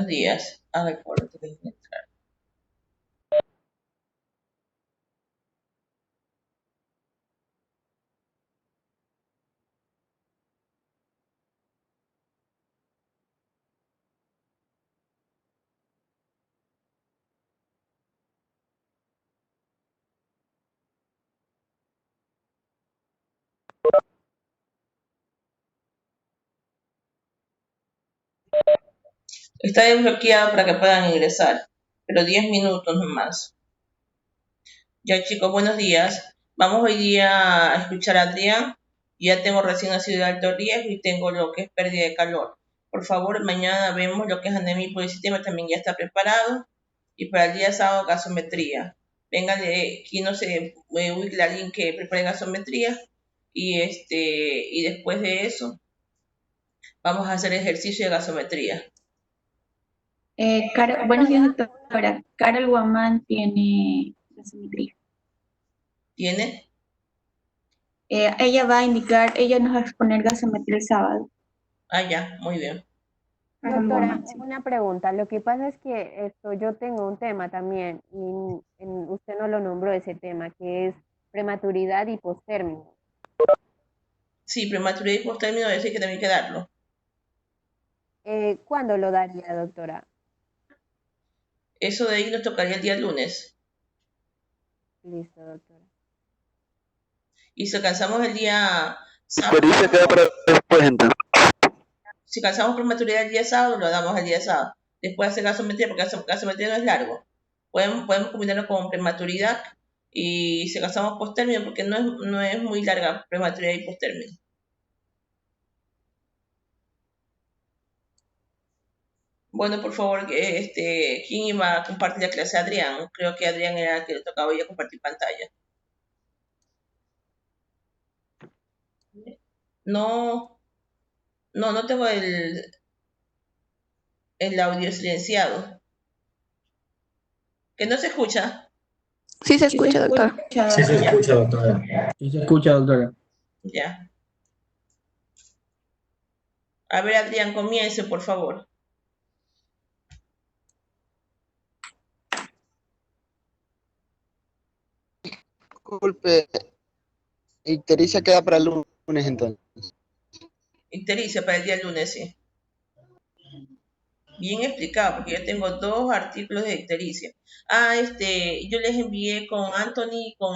buenos días. Recuerdo que tengo que entrar. Está desbloqueado para que puedan ingresar, pero 10 minutos nomás. Ya chicos, buenos días. Vamos hoy día a escuchar a Adrián. Ya tengo recién nacido de alto riesgo y tengo lo que es pérdida de calor. Por favor, mañana vemos lo que es anemia polisistema, también ya está preparado. Y para el día sábado, gasometría. Venga de aquí, no sé, ubique alguien que prepare gasometría. Y después de eso, vamos a hacer ejercicio de gasometría. Buenos días, doctora. Carol Guamán tiene gasometría. ¿Tiene? Ella va a indicar, ella nos va a exponer gasometría el sábado. Ya, muy bien. Carol Doctora, Guamán, sí. una pregunta. Lo que pasa es que yo tengo un tema también y usted no lo nombró ese tema, que es prematuridad y postérmino. Sí, prematuridad y postérmino, ese que también hay que darlo. ¿Cuándo lo daría, doctora? Eso de ahí nos tocaría el día lunes. Listo, doctora. Y si alcanzamos el día sábado, Pero se queda para después entonces. si alcanzamos prematuridad el día sábado, lo damos el día sábado. Después hacer gasometría, porque gasometría no es largo. Podemos combinarlo con prematuridad y si alcanzamos postérmino, porque no es muy larga prematuridad y postérmino. Bueno, por favor, ¿quién iba a compartir la clase? Adrián. Creo que Adrián era el que le tocaba hoy a compartir pantalla. No, no tengo el audio silenciado. ¿Que no se escucha? Sí se escucha, doctor. Sí se escucha, doctora. Sí se escucha, doctora. Ya. A ver, Adrián, comience, por favor. Disculpe, ictericia queda para el lunes entonces. Ictericia para el día lunes, sí. Bien explicado, porque yo tengo 2 artículos de ictericia. Yo les envié con Anthony, con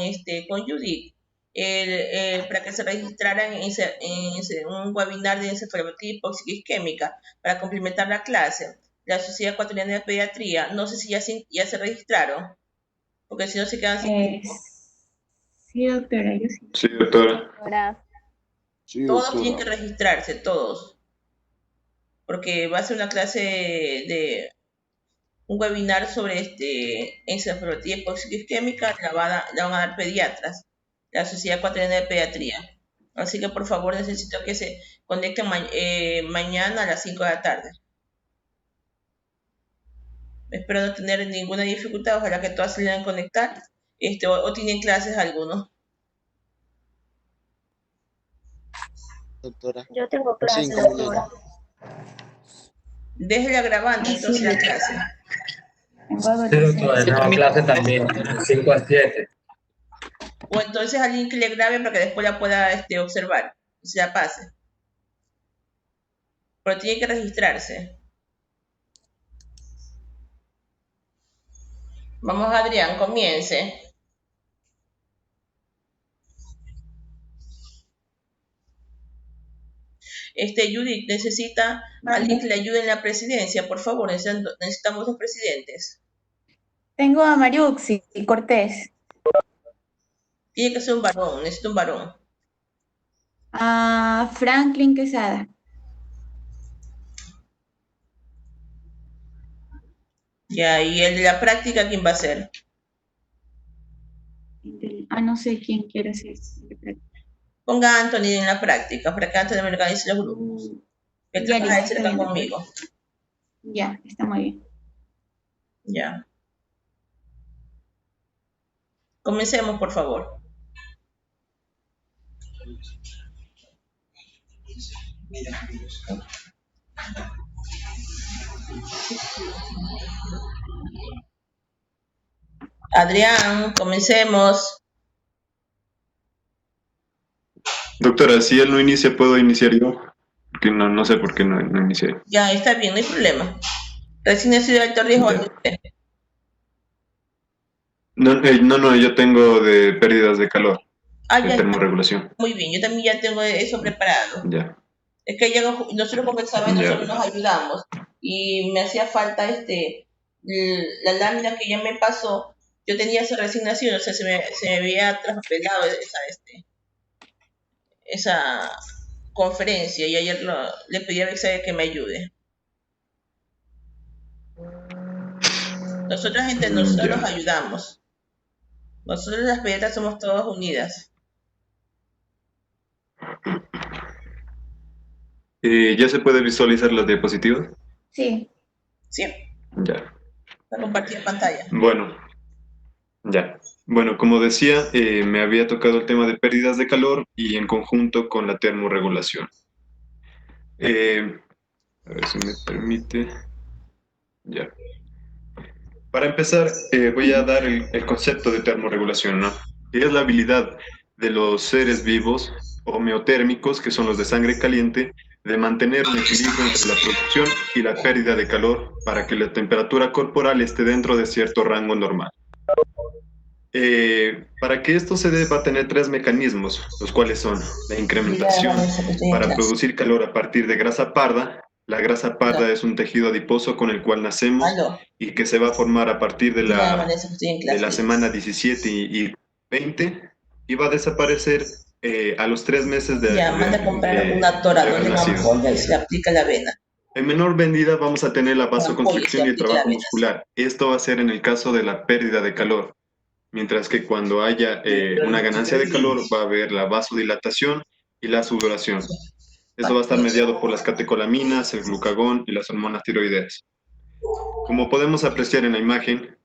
Judith, para que se registraran en un webinar de encefalopatía hipóxica isquémica para complementar la clase. La Sociedad Ecuatoriana de Pediatría, no sé si ya se registraron, porque si no se quedan sin tiempo. Sí, doctora, yo sí. Sí, doctora. Doctora, Sí, Todos doctora. tienen que registrarse, todos, porque va a ser una clase de un webinar sobre encefalopatía hipóxica isquémica, la van a dar pediatras, la Sociedad Ecuatoriana de Pediatría. Así que por favor necesito que se conecten mañana a las 5 de la tarde. Espero no tener ninguna dificultad, ojalá que todas se puedan conectar, o tienen clases algunos. Doctora. Yo tengo clase, 5 doctora. Déjela grabando entonces la clase. Sí, doctora, tenemos clase también, de 5 a 7. O entonces alguien que le grabe para que después la pueda observar y se la pase. Pero tiene que registrarse. Vamos, Adrián, comience. Judith, necesita alguien que le ayude en la presidencia, por favor, necesitamos 2 presidentes. Tengo a Mariuxi y Cortés. Tiene que ser un varón, necesito un varón. A Franklin Quesada. Ya, y el de la práctica, ¿quién va a ser? No sé quién quiere ser. Ponga a Anthony en la práctica, para que Anthony me organice los grupos. Que Ya, trabaja de listo, cerca bien, conmigo. Ya, está muy bien. Ya. Comencemos, por favor. Adrián, comencemos. Doctora, si él no inicia, ¿puedo iniciar yo? Porque no sé por qué no inicié. Ya, está bien, no hay problema. Recién nacido de alto riesgo. Ya. No, yo tengo de pérdidas de calor, Ah, de ya está. termorregulación. Muy bien, yo también ya tengo eso preparado. Ya, Es que nosotros con examen Ya. nosotros nos ayudamos y me hacía falta la lámina que ya me pasó. Yo tenía esa resignación, o sea, se me había traspapelado esa conferencia y ayer le pedí a Bexabe que me ayude. Nosotros entre nosotros Ya. nos ayudamos. Nosotros las pediatras somos todas unidas. ¿Ya se puede visualizar las diapositivas? Sí. Sí, Ya. para compartir pantalla. Bueno, ya. Bueno, como decía, me había tocado el tema de pérdidas de calor y en conjunto con la termorregulación. A ver si me permite. Ya. Para empezar, voy a dar el concepto de termorregulación, ¿no? Que es la habilidad de los seres vivos homeotérmicos, que son los de sangre caliente, de mantener un equilibrio entre la producción y la pérdida de calor para que la temperatura corporal esté dentro de cierto rango normal. Para que esto se dé va a tener tres mecanismos, los cuales son la incrementación para producir calor a partir de grasa parda. La grasa parda es un tejido adiposo con el cual nacemos y que se va a formar a partir de la semana 17 y 20 y va a desaparecer a los 3 meses de Manda a comprar una tora de haber donde una nacido. ampolla y se le aplica la vena. En menor medida vamos a tener la vasoconstricción y el aplica la trabajo vena, muscular. Esto va a ser en el caso de la pérdida de calor. Mientras que cuando haya una ganancia de calor va a haber la vasodilatación y la sudoración. Esto va a estar mediado por las catecolaminas, el glucagón y las hormonas tiroideas. Como podemos apreciar en la imagen,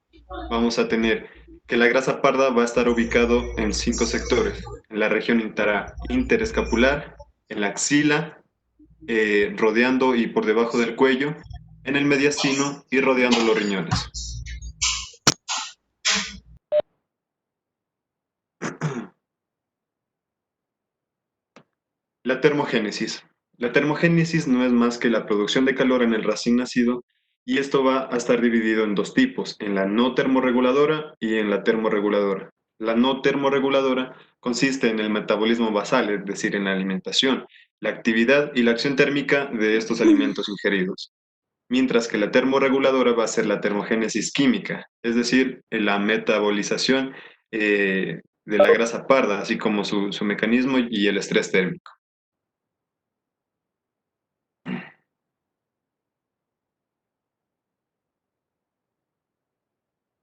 vamos a tener que la grasa parda va a estar ubicado en 5 sectores. En la región interescapular, en la axila, rodeando y por debajo del cuello, en el mediastino y rodeando los riñones. La termogénesis. La termogénesis no es más que la producción de calor en el recién nacido y esto va a estar dividido en dos tipos, en la no termorreguladora y en la termorreguladora. La no termorreguladora consiste en el metabolismo basal, es decir, en la alimentación, la actividad y la acción térmica de estos alimentos ingeridos. Mientras que la termorreguladora va a ser la termogénesis química, es decir, la metabolización de la grasa parda, así como su mecanismo y el estrés térmico.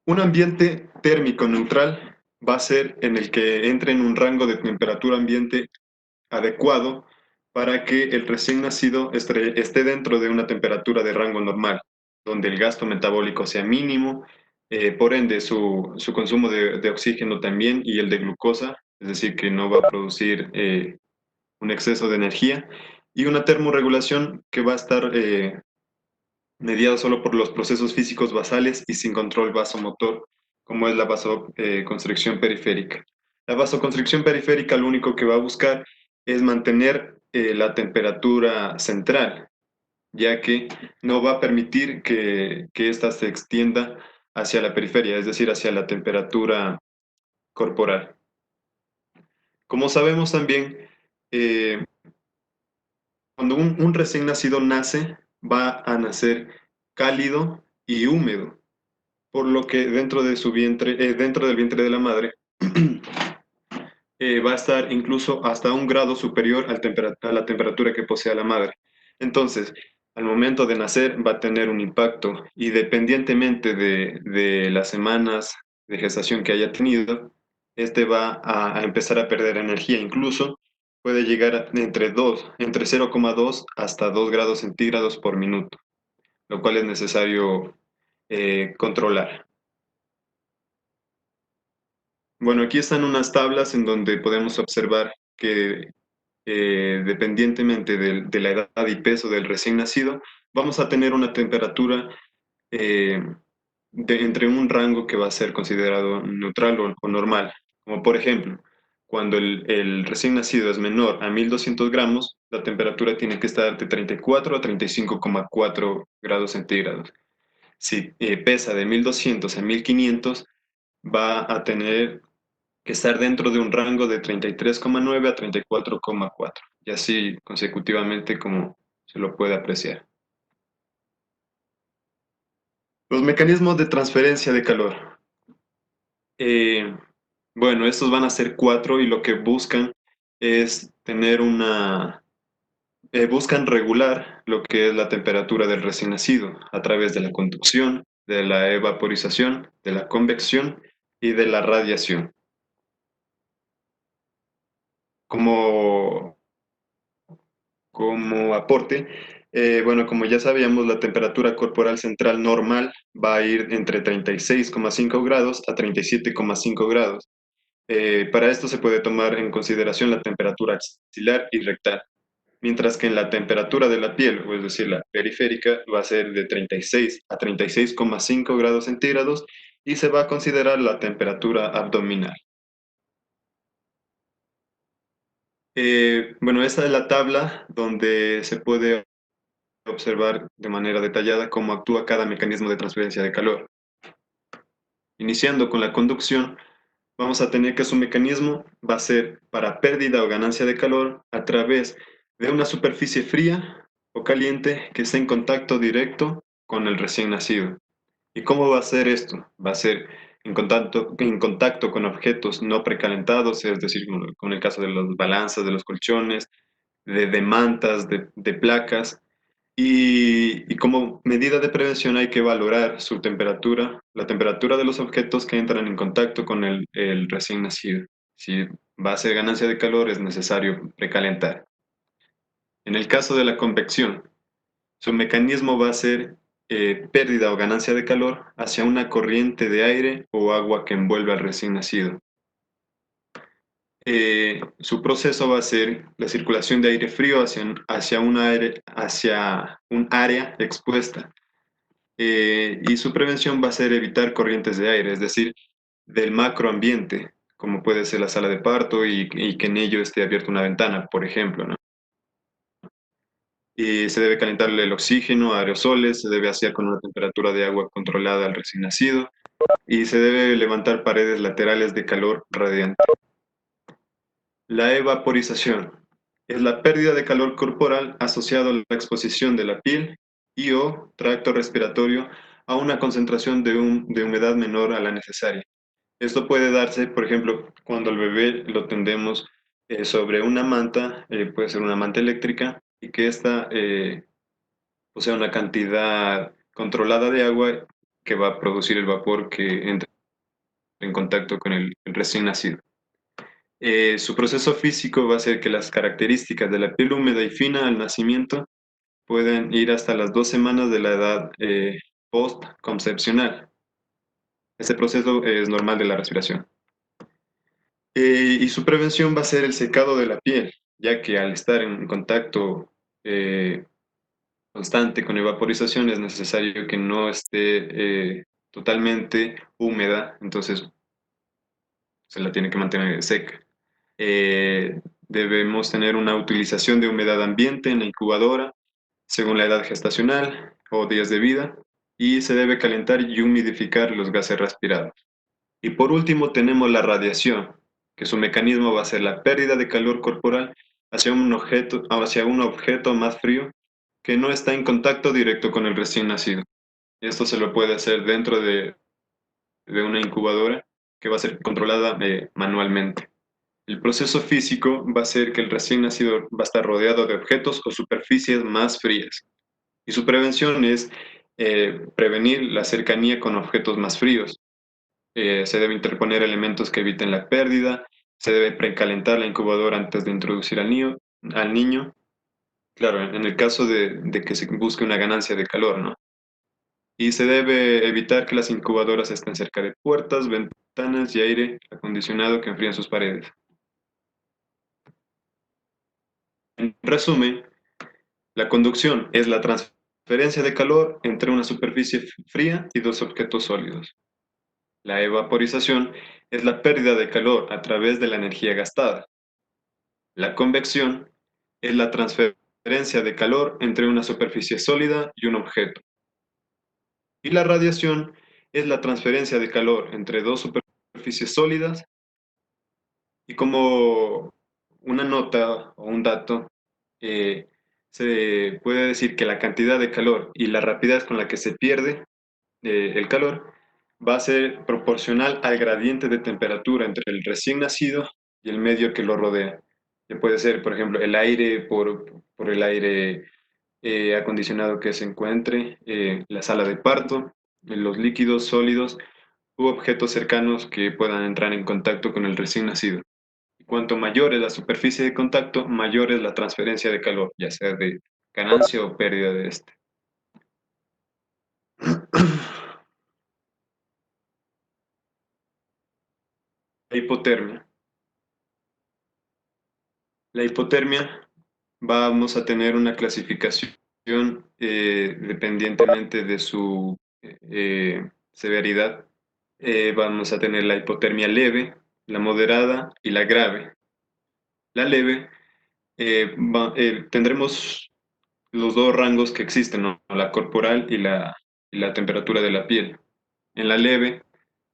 Un ambiente térmico neutral va a ser en el que entre en un rango de temperatura ambiente adecuado para que el recién nacido esté dentro de una temperatura de rango normal, donde el gasto metabólico sea mínimo, por ende su consumo de oxígeno también y el de glucosa, es decir, que no va a producir un exceso de energía, y una termorregulación que va a estar mediado solo por los procesos físicos basales y sin control vasomotor, como es la vasoconstricción periférica. La vasoconstricción periférica lo único que va a buscar es mantener la temperatura central, ya que no va a permitir que ésta se extienda hacia la periferia, es decir, hacia la temperatura corporal. Como sabemos también, cuando un recién nacido nace, va a nacer cálido y húmedo, por lo que dentro de su vientre, dentro del vientre de la madre, va a estar incluso hasta 1 grado superior a la temperatura que posee la madre. Entonces, al momento de nacer va a tener un impacto y dependientemente de las semanas de gestación que haya tenido, este va a empezar a perder energía. Incluso puede llegar entre 0,2 hasta 2 grados centígrados por minuto, lo cual es necesario controlar. Bueno, aquí están unas tablas en donde podemos observar que dependientemente de la edad y peso del recién nacido, vamos a tener una temperatura entre un rango que va a ser considerado neutral o normal. Como por ejemplo, cuando el recién nacido es menor a 1200 gramos, la temperatura tiene que estar de 34 a 35,4 grados centígrados. Si pesa de 1200 a 1500, va a tener que estar dentro de un rango de 33,9 a 34,4, y así consecutivamente como se lo puede apreciar. Los mecanismos de transferencia de calor. Bueno, estos van a ser 4 y lo que buscan es tener buscan regular lo que es la temperatura del recién nacido a través de la conducción, de la evaporización, de la convección y de la radiación. Como aporte, bueno, como ya sabíamos, la temperatura corporal central normal va a ir entre 36,5 grados a 37,5 grados. Para esto se puede tomar en consideración la temperatura axilar y rectal, mientras que en la temperatura de la piel, o es decir, la periférica, va a ser de 36 a 36,5 grados centígrados y se va a considerar la temperatura abdominal. Bueno, esta es la tabla donde se puede observar de manera detallada cómo actúa cada mecanismo de transferencia de calor. Iniciando con la conducción, vamos a tener que su mecanismo va a ser para pérdida o ganancia de calor a través de una superficie fría o caliente que esté en contacto directo con el recién nacido. ¿Y cómo va a ser esto? Va a ser en contacto con objetos no precalentados, es decir, con el caso de las balanzas, de los colchones, de mantas, de placas. Y como medida de prevención hay que valorar su temperatura, la temperatura de los objetos que entran en contacto con el recién nacido. Si va a ser ganancia de calor, es necesario precalentar. En el caso de la convección, su mecanismo va a ser pérdida o ganancia de calor hacia una corriente de aire o agua que envuelve al recién nacido. Su proceso va a ser la circulación de aire frío hacia un área expuesta. Y su prevención va a ser evitar corrientes de aire, es decir, del macroambiente, como puede ser la sala de parto y que en ello esté abierta una ventana, por ejemplo, ¿no? Y se debe calentar el oxígeno, aerosoles, se debe hacer con una temperatura de agua controlada al recién nacido y se debe levantar paredes laterales de calor radiante. La evaporización es la pérdida de calor corporal asociado a la exposición de la piel y o tracto respiratorio a una concentración de humedad menor a la necesaria. Esto puede darse, por ejemplo, cuando el bebé lo tendemos sobre una manta, puede ser una manta eléctrica, y que ésta posea una cantidad controlada de agua que va a producir el vapor que entra en contacto con el recién nacido. Su proceso físico va a ser que las características de la piel húmeda y fina al nacimiento pueden ir hasta las 2 semanas de la edad post-concepcional. Este proceso es normal de la respiración. Y su prevención va a ser el secado de la piel, ya que al estar en contacto constante con evaporización es necesario que no esté totalmente húmeda, entonces se la tiene que mantener seca. Debemos tener una utilización de humedad ambiente en la incubadora según la edad gestacional o días de vida, y se debe calentar y humidificar los gases respirados. Y por último tenemos la radiación, que su mecanismo va a ser la pérdida de calor corporal hacia un objeto más frío que no está en contacto directo con el recién nacido. Esto se lo puede hacer dentro de una incubadora que va a ser controlada manualmente. El proceso físico va a ser que el recién nacido va a estar rodeado de objetos o superficies más frías. Y su prevención es prevenir la cercanía con objetos más fríos. Se debe interponer elementos que eviten la pérdida, se debe precalentar la incubadora antes de introducir al niño. Claro, en el caso de que se busque una ganancia de calor, ¿no? Y se debe evitar que las incubadoras estén cerca de puertas, ventanas y aire acondicionado que enfríen sus paredes. En resumen, la conducción es la transferencia de calor entre una superficie fría y dos objetos sólidos. La evaporización es la pérdida de calor a través de la energía gastada. La convección es la transferencia de calor entre una superficie sólida y un objeto. Y la radiación es la transferencia de calor entre dos superficies sólidas. Y como una nota o un dato, se puede decir que la cantidad de calor y la rapidez con la que se pierde el calor va a ser proporcional al gradiente de temperatura entre el recién nacido y el medio que lo rodea. Que puede ser, por ejemplo, el aire por el aire acondicionado que se encuentre, la sala de parto, los líquidos sólidos u objetos cercanos que puedan entrar en contacto con el recién nacido. Y cuanto mayor es la superficie de contacto, mayor es la transferencia de calor, ya sea de ganancia o pérdida de este. La hipotermia. La hipotermia vamos a tener una clasificación dependientemente de su severidad. Vamos a tener la hipotermia leve, la moderada y la grave. La leve, tendremos los dos rangos que existen, ¿no? La corporal y la temperatura de la piel. En la leve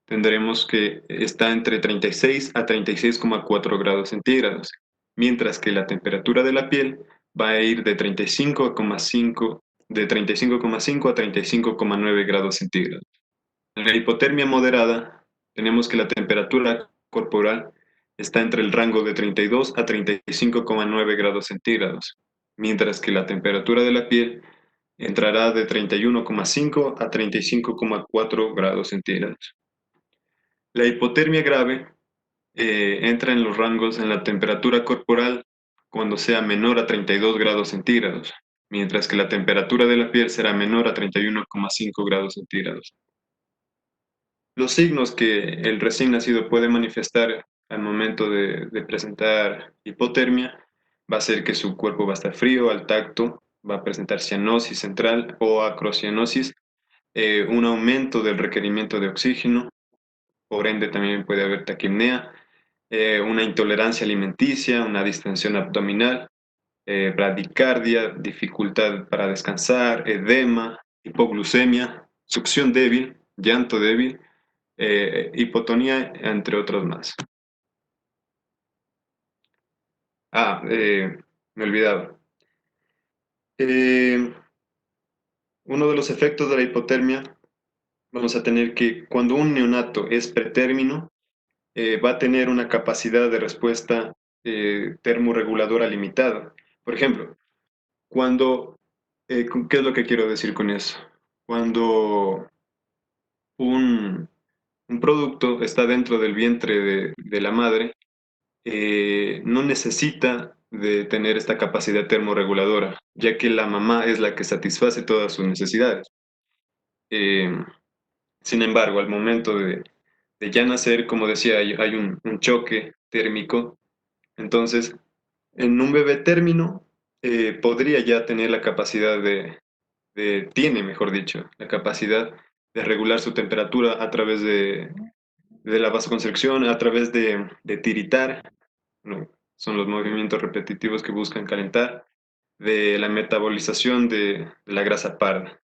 tendremos que está entre 36 a 36,4 grados centígrados, mientras que la temperatura de la piel va a ir de 35,5 a 35,9 grados centígrados. En la hipotermia moderada tenemos que la temperatura corporal está entre el rango de 32 a 35,9 grados centígrados, mientras que la temperatura de la piel entrará de 31,5 a 35,4 grados centígrados. La hipotermia grave entra en los rangos en la temperatura corporal cuando sea menor a 32 grados centígrados, mientras que la temperatura de la piel será menor a 31,5 grados centígrados. Los signos que el recién nacido puede manifestar al momento de presentar hipotermia va a ser que su cuerpo va a estar frío al tacto, va a presentar cianosis central o acrocianosis, un aumento del requerimiento de oxígeno, por ende también puede haber taquipnea, una intolerancia alimenticia, una distensión abdominal, bradicardia, dificultad para descansar, edema, hipoglucemia, succión débil, llanto débil, hipotonía, entre otros más. Me olvidaba. Uno de los efectos de la hipotermia, vamos a tener que cuando un neonato es pretérmino, va a tener una capacidad de respuesta termorreguladora limitada. Por ejemplo, ¿qué es lo que quiero decir con eso? Cuando un producto está dentro del vientre de la madre, no necesita de tener esta capacidad termorreguladora, ya que la mamá es la que satisface todas sus necesidades. Eh, Sin embargo, al momento de ya nacer, como decía, hay un choque térmico. Entonces, en un bebé término, podría ya tener la capacidad tiene, mejor dicho, la capacidad de regular su temperatura a través de la vasoconstricción, a través de tiritar, ¿no? Son los movimientos repetitivos que buscan calentar, de la metabolización de la grasa parda.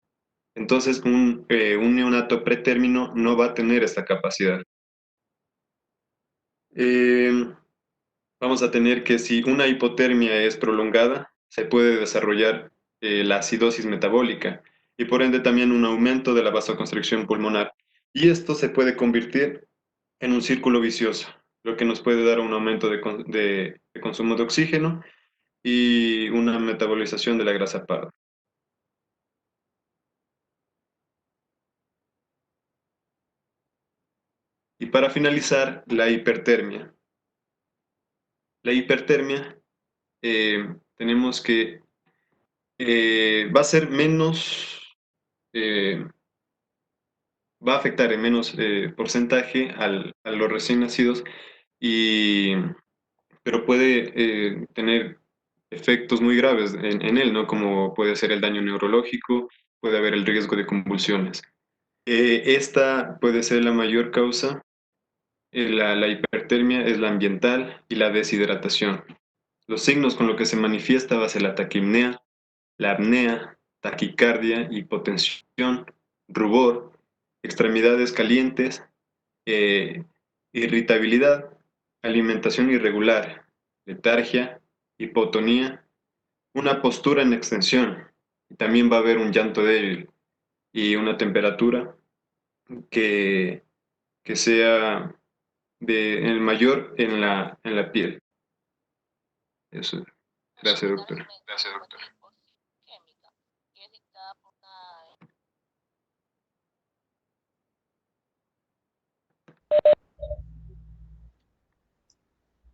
Entonces, un neonato pretérmino no va a tener esta capacidad. Vamos a tener que si una hipotermia es prolongada, se puede desarrollar la acidosis metabólica y por ende también un aumento de la vasoconstricción pulmonar. Y esto se puede convertir en un círculo vicioso, lo que nos puede dar un aumento de consumo de oxígeno y una metabolización de la grasa parda. Y para finalizar, la hipertermia. La hipertermia tenemos que va a ser menos, va a afectar en menos porcentaje a los recién nacidos, pero puede tener efectos muy graves en él, ¿no? Como puede ser el daño neurológico, puede haber el riesgo de convulsiones. Esta puede ser la mayor causa. La hipertermia es la ambiental y la deshidratación. Los signos con los que se manifiesta va a ser la taquipnea, la apnea, taquicardia, hipotensión, rubor, extremidades calientes, eh, irritabilidad, alimentación irregular, letargia, hipotonía, una postura en extensión. También va a haber un llanto débil y una temperatura que, que sea el mayor en la piel. Eso. Gracias, doctor. Gracias, doctor.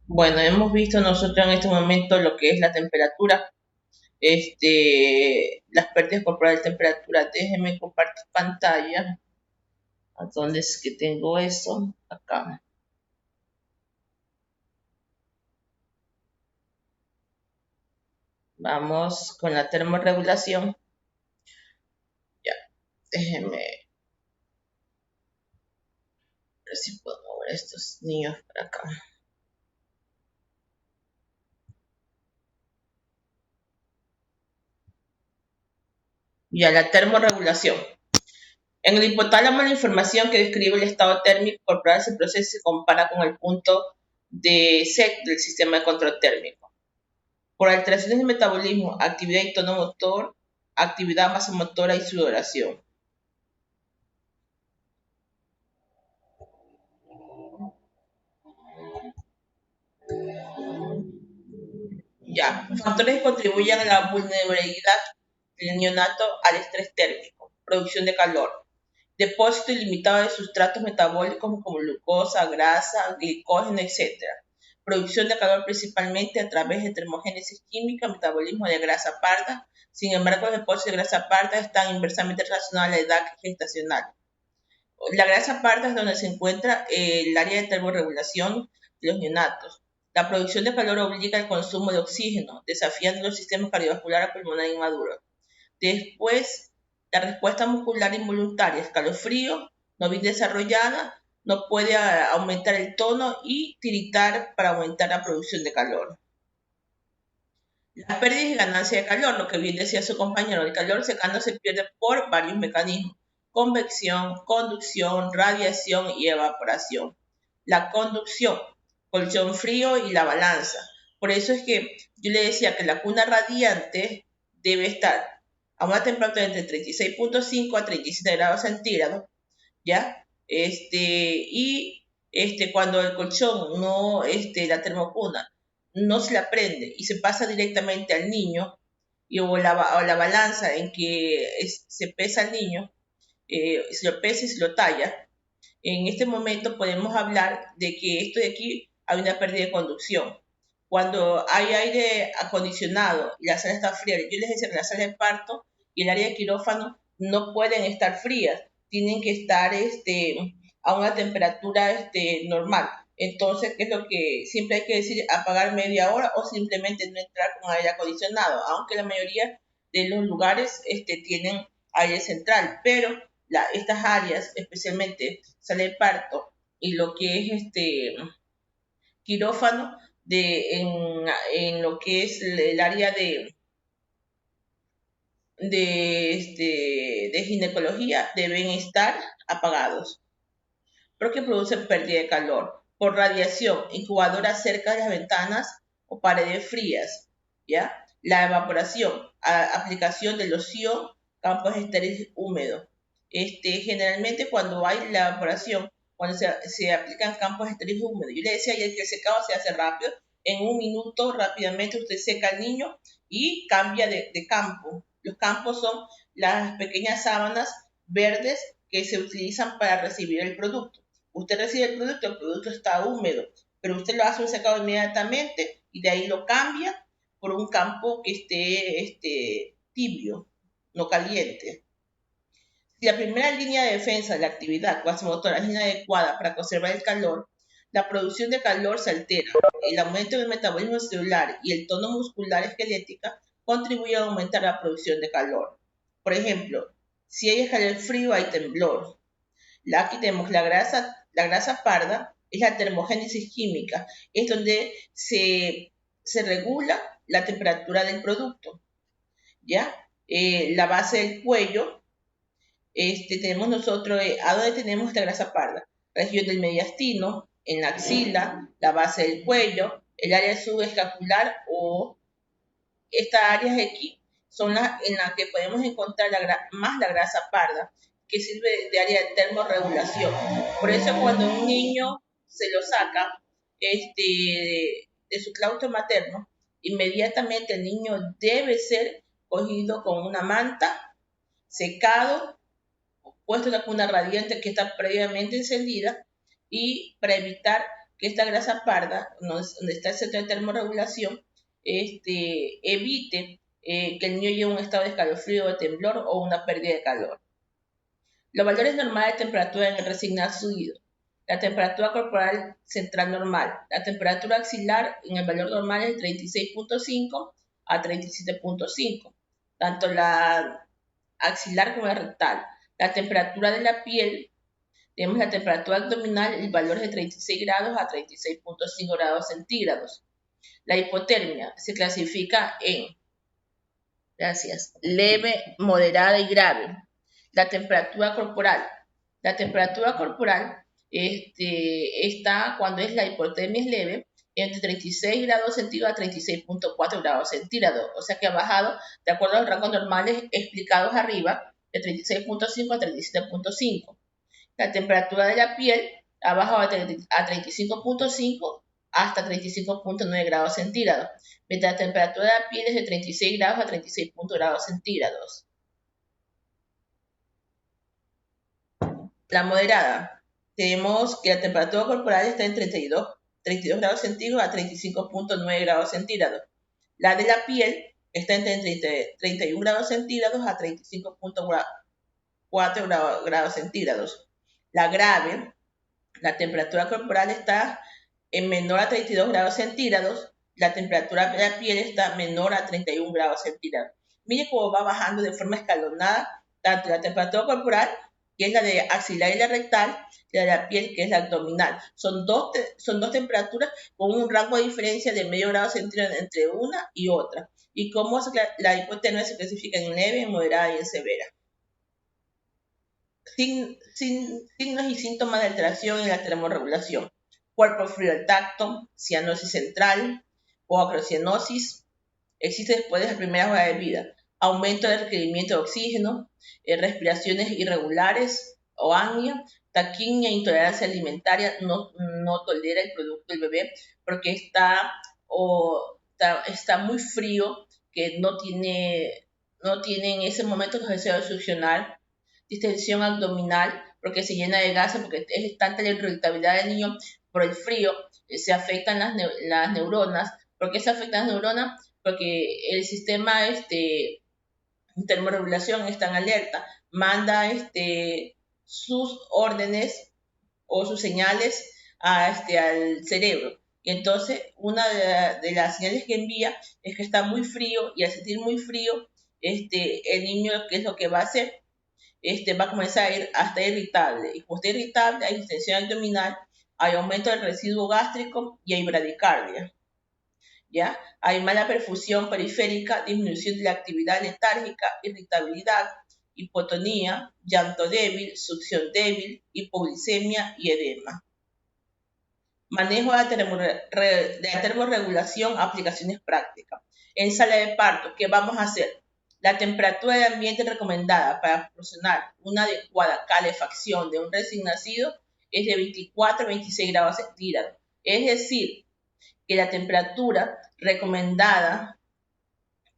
Bueno, hemos visto nosotros en este momento lo que es la temperatura, las pérdidas corporales de temperatura. Déjenme compartir pantalla. ¿A dónde es que tengo eso? Acá. Vamos con la termorregulación. Ya, déjenme ver si puedo mover a estos niños para acá. Ya, la termorregulación. En el hipotálamo, la información que describe el estado térmico corporal se procesa y se compara con el punto de set del sistema de control térmico. Por alteraciones del metabolismo, actividad y tono motor, actividad vasomotora y sudoración. Ya, factores que contribuyen a la vulnerabilidad del neonato al estrés térmico, producción de calor, depósito ilimitado de sustratos metabólicos como glucosa, grasa, glicógeno, etc. Producción de calor principalmente a través de termogénesis química, metabolismo de grasa parda. Sin embargo, los depósitos de grasa parda están inversamente relacionados a la edad gestacional. La grasa parda es donde se encuentra el área de termorregulación de los neonatos. La producción de calor obliga al consumo de oxígeno, desafiando los sistemas cardiovascular y pulmonar inmaduros. Después, la respuesta muscular involuntaria, escalofrío, no bien desarrollada, no puede aumentar el tono y tiritar para aumentar la producción de calor. La pérdida y ganancia de calor, lo que bien decía su compañero, el calor secano se pierde por varios mecanismos: convección, conducción, radiación y evaporación. La conducción, colchón frío y la balanza. Por eso es que yo le decía que la cuna radiante debe estar a una temperatura entre 36.5 a 37 grados centígrados, ¿ya? Cuando el colchón no, la termocuna, no se la prende y se pasa directamente al niño, o la balanza en que se pesa al niño, se lo pesa y se lo talla, en este momento podemos hablar de que esto de aquí hay una pérdida de conducción. Cuando hay aire acondicionado y la sala está fría, yo les decía que la sala de parto y el área de quirófano no pueden estar frías, tienen que estar a una temperatura normal. Entonces, ¿qué es lo que siempre hay que decir? Apagar media hora o simplemente no entrar con aire acondicionado, aunque la mayoría de los lugares tienen aire central, pero estas áreas, especialmente sala de parto y lo que es quirófano, en lo que es el área de ginecología, deben estar apagados, porque producen pérdida de calor por radiación, incubadoras cerca de las ventanas o paredes frías, ¿ya? La evaporación, aplicación de loción, campos estériles húmedos. Generalmente cuando hay la evaporación, cuando se aplican campos estériles húmedos, yo le decía ayer que el secado se hace rápido, en un minuto rápidamente usted seca al niño y cambia de campo. Los campos son las pequeñas sábanas verdes que se utilizan para recibir el producto. Usted recibe el producto está húmedo, pero usted lo hace un secado inmediatamente y de ahí lo cambia por un campo que esté tibio, no caliente. Si la primera línea de defensa de la actividad vasomotora es inadecuada para conservar el calor, la producción de calor se altera. El aumento del metabolismo celular y el tono muscular esquelética contribuyen a aumentar la producción de calor. Por ejemplo, si hay escalofrío, hay temblor. Aquí tenemos la grasa parda, es la termogénesis química, es donde se regula la temperatura del producto. ¿Ya? La base del cuello, tenemos nosotros, ¿a dónde tenemos esta grasa parda? Región del mediastino, en la axila, la base del cuello, el área subescapular o estas áreas aquí son las en las que podemos encontrar más la grasa parda, que sirve de área de termorregulación. Por eso cuando un niño se lo saca de su claustro materno, inmediatamente el niño debe ser cogido con una manta, secado, puesto en la cuna radiante que está previamente encendida, y para evitar que esta grasa parda, donde está el centro de termorregulación, evite que el niño llegue a un estado de escalofrío, de temblor o una pérdida de calor. Los valores normales de temperatura en el recién nacido. La temperatura corporal central normal. La temperatura axilar en el valor normal es de 36.5 a 37.5. Tanto la axilar como la rectal. La temperatura de la piel, tenemos la temperatura abdominal, el valor es de 36 grados a 36.5 grados centígrados. La hipotermia se clasifica en, leve, moderada y grave. La temperatura corporal. La temperatura corporal está, cuando es la hipotermia es leve, entre 36 grados centígrados a 36.4 grados centígrados. O sea que ha bajado, de acuerdo a los rangos normales explicados arriba, de 36.5 a 37.5. La temperatura de la piel ha bajado a 35.5 hasta 35.9 grados centígrados, mientras la temperatura de la piel es de 36 grados a 36 grados centígrados. La moderada. Tenemos que la temperatura corporal está en 32 grados centígrados a 35.9 grados centígrados. La de la piel está entre 31 grados centígrados a 35.4 grados centígrados. La grave, la temperatura corporal está en menor a 32 grados centígrados, la temperatura de la piel está menor a 31 grados centígrados. Mire cómo va bajando de forma escalonada tanto la temperatura corporal, que es la de axilar y la rectal, y la de la piel, que es la abdominal. Son dos temperaturas con un rango de diferencia de medio grado centígrado entre una y otra. Y cómo la hipotermia se clasifica en leve, en moderada y en severa. Signos y síntomas de alteración en la termorregulación. Cuerpo frío al tacto, cianosis central o acrocianosis. Existe después de las primeras horas de vida. Aumento del requerimiento de oxígeno, respiraciones irregulares o apnea, taquimia, intolerancia alimentaria, no tolera el producto del bebé porque está muy frío, que no tiene en ese momento los deseos de succionar, distensión abdominal porque se llena de gases, porque es tanta la irritabilidad del niño por el frío, se afectan las neuronas. ¿Por qué se afectan las neuronas? Porque el sistema de termorregulación está en alerta, manda sus órdenes o sus señales al cerebro. Y entonces una de las señales que envía es que está muy frío, y al sentir muy frío, el niño, ¿qué es lo que va a hacer? Va a comenzar a ir hasta irritable. Y cuando está irritable, hay distensión abdominal, hay aumento del residuo gástrico y hay bradicardia. ¿Ya? Hay mala perfusión periférica, disminución de la actividad letárgica, irritabilidad, hipotonía, llanto débil, succión débil, hipoglicemia y edema. Manejo de la termorregulación, aplicaciones prácticas. En sala de parto, ¿qué vamos a hacer? La temperatura del ambiente recomendada para proporcionar una adecuada calefacción de un recién nacido es de 24 a 26 grados centígrados. Es decir, que la temperatura recomendada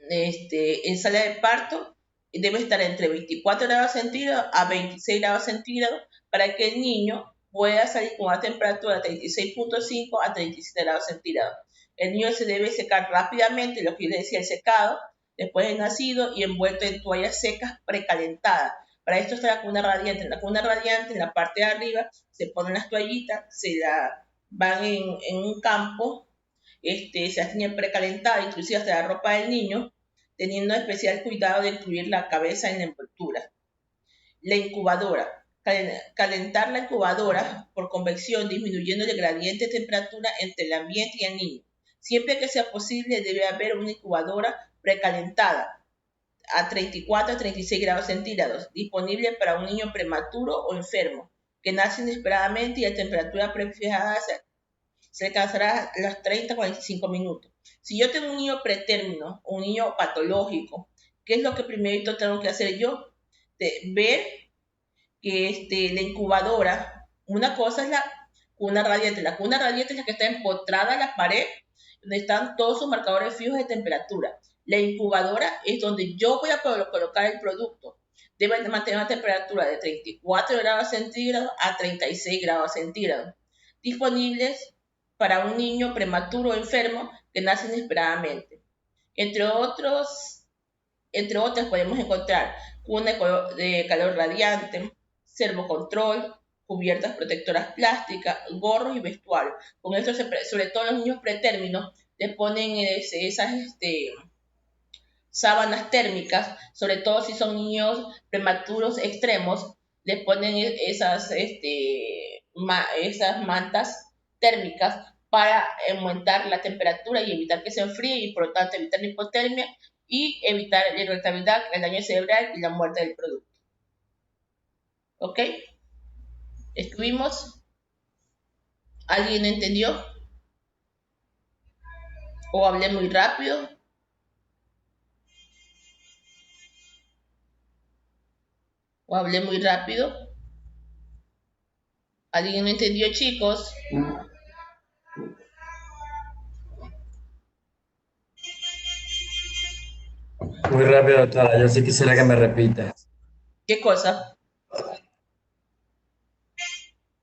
en sala de parto debe estar entre 24 grados centígrados a 26 grados centígrados para que el niño pueda salir con una temperatura de 36.5 a 37 grados centígrados. El niño se debe secar rápidamente, lo que yo le decía, el secado, después de nacido y envuelto en toallas secas precalentadas. Para esto está la cuna radiante. En la cuna radiante, en la parte de arriba, se ponen las toallitas, se la van en un campo, se las tienen precalentadas, inclusive hasta la ropa del niño, teniendo especial cuidado de incluir la cabeza en la envoltura. La incubadora. Calentar la incubadora por convección, disminuyendo el gradiente de temperatura entre el ambiente y el niño. Siempre que sea posible, debe haber una incubadora precalentada a 34 a 36 grados centígrados, disponible para un niño prematuro o enfermo, que nace inesperadamente y a temperatura prefijada se alcanzará a los 30 a 45 minutos. Si yo tengo un niño pretérmino o un niño patológico, ¿qué es lo que primero tengo que hacer yo? Ver que la incubadora, una cosa es la cuna radiante. La cuna radiante es la que está empotrada en la pared, donde están todos sus marcadores fijos de temperatura. La incubadora es donde yo voy a colocar el producto. Debe mantener una temperatura de 34 grados centígrados a 36 grados centígrados, disponibles para un niño prematuro o enfermo que nace inesperadamente. Entre otras podemos encontrar cuna de calor radiante, servocontrol, cubiertas protectoras plásticas, gorros y vestuario. Con esto, sobre todo los niños pretérminos, les ponen esas sábanas térmicas, sobre todo si son niños prematuros extremos, les ponen esas mantas térmicas para aumentar la temperatura y evitar que se enfríe y por lo tanto evitar la hipotermia y evitar la irritabilidad, el daño cerebral y la muerte del producto. ¿Ok? ¿Estuvimos? ¿Alguien entendió? ¿O hablé muy rápido? ¿O hablé muy rápido? ¿Alguien no entendió, chicos? Muy rápido, doctora. Yo sí quisiera que me repita. ¿Qué cosa?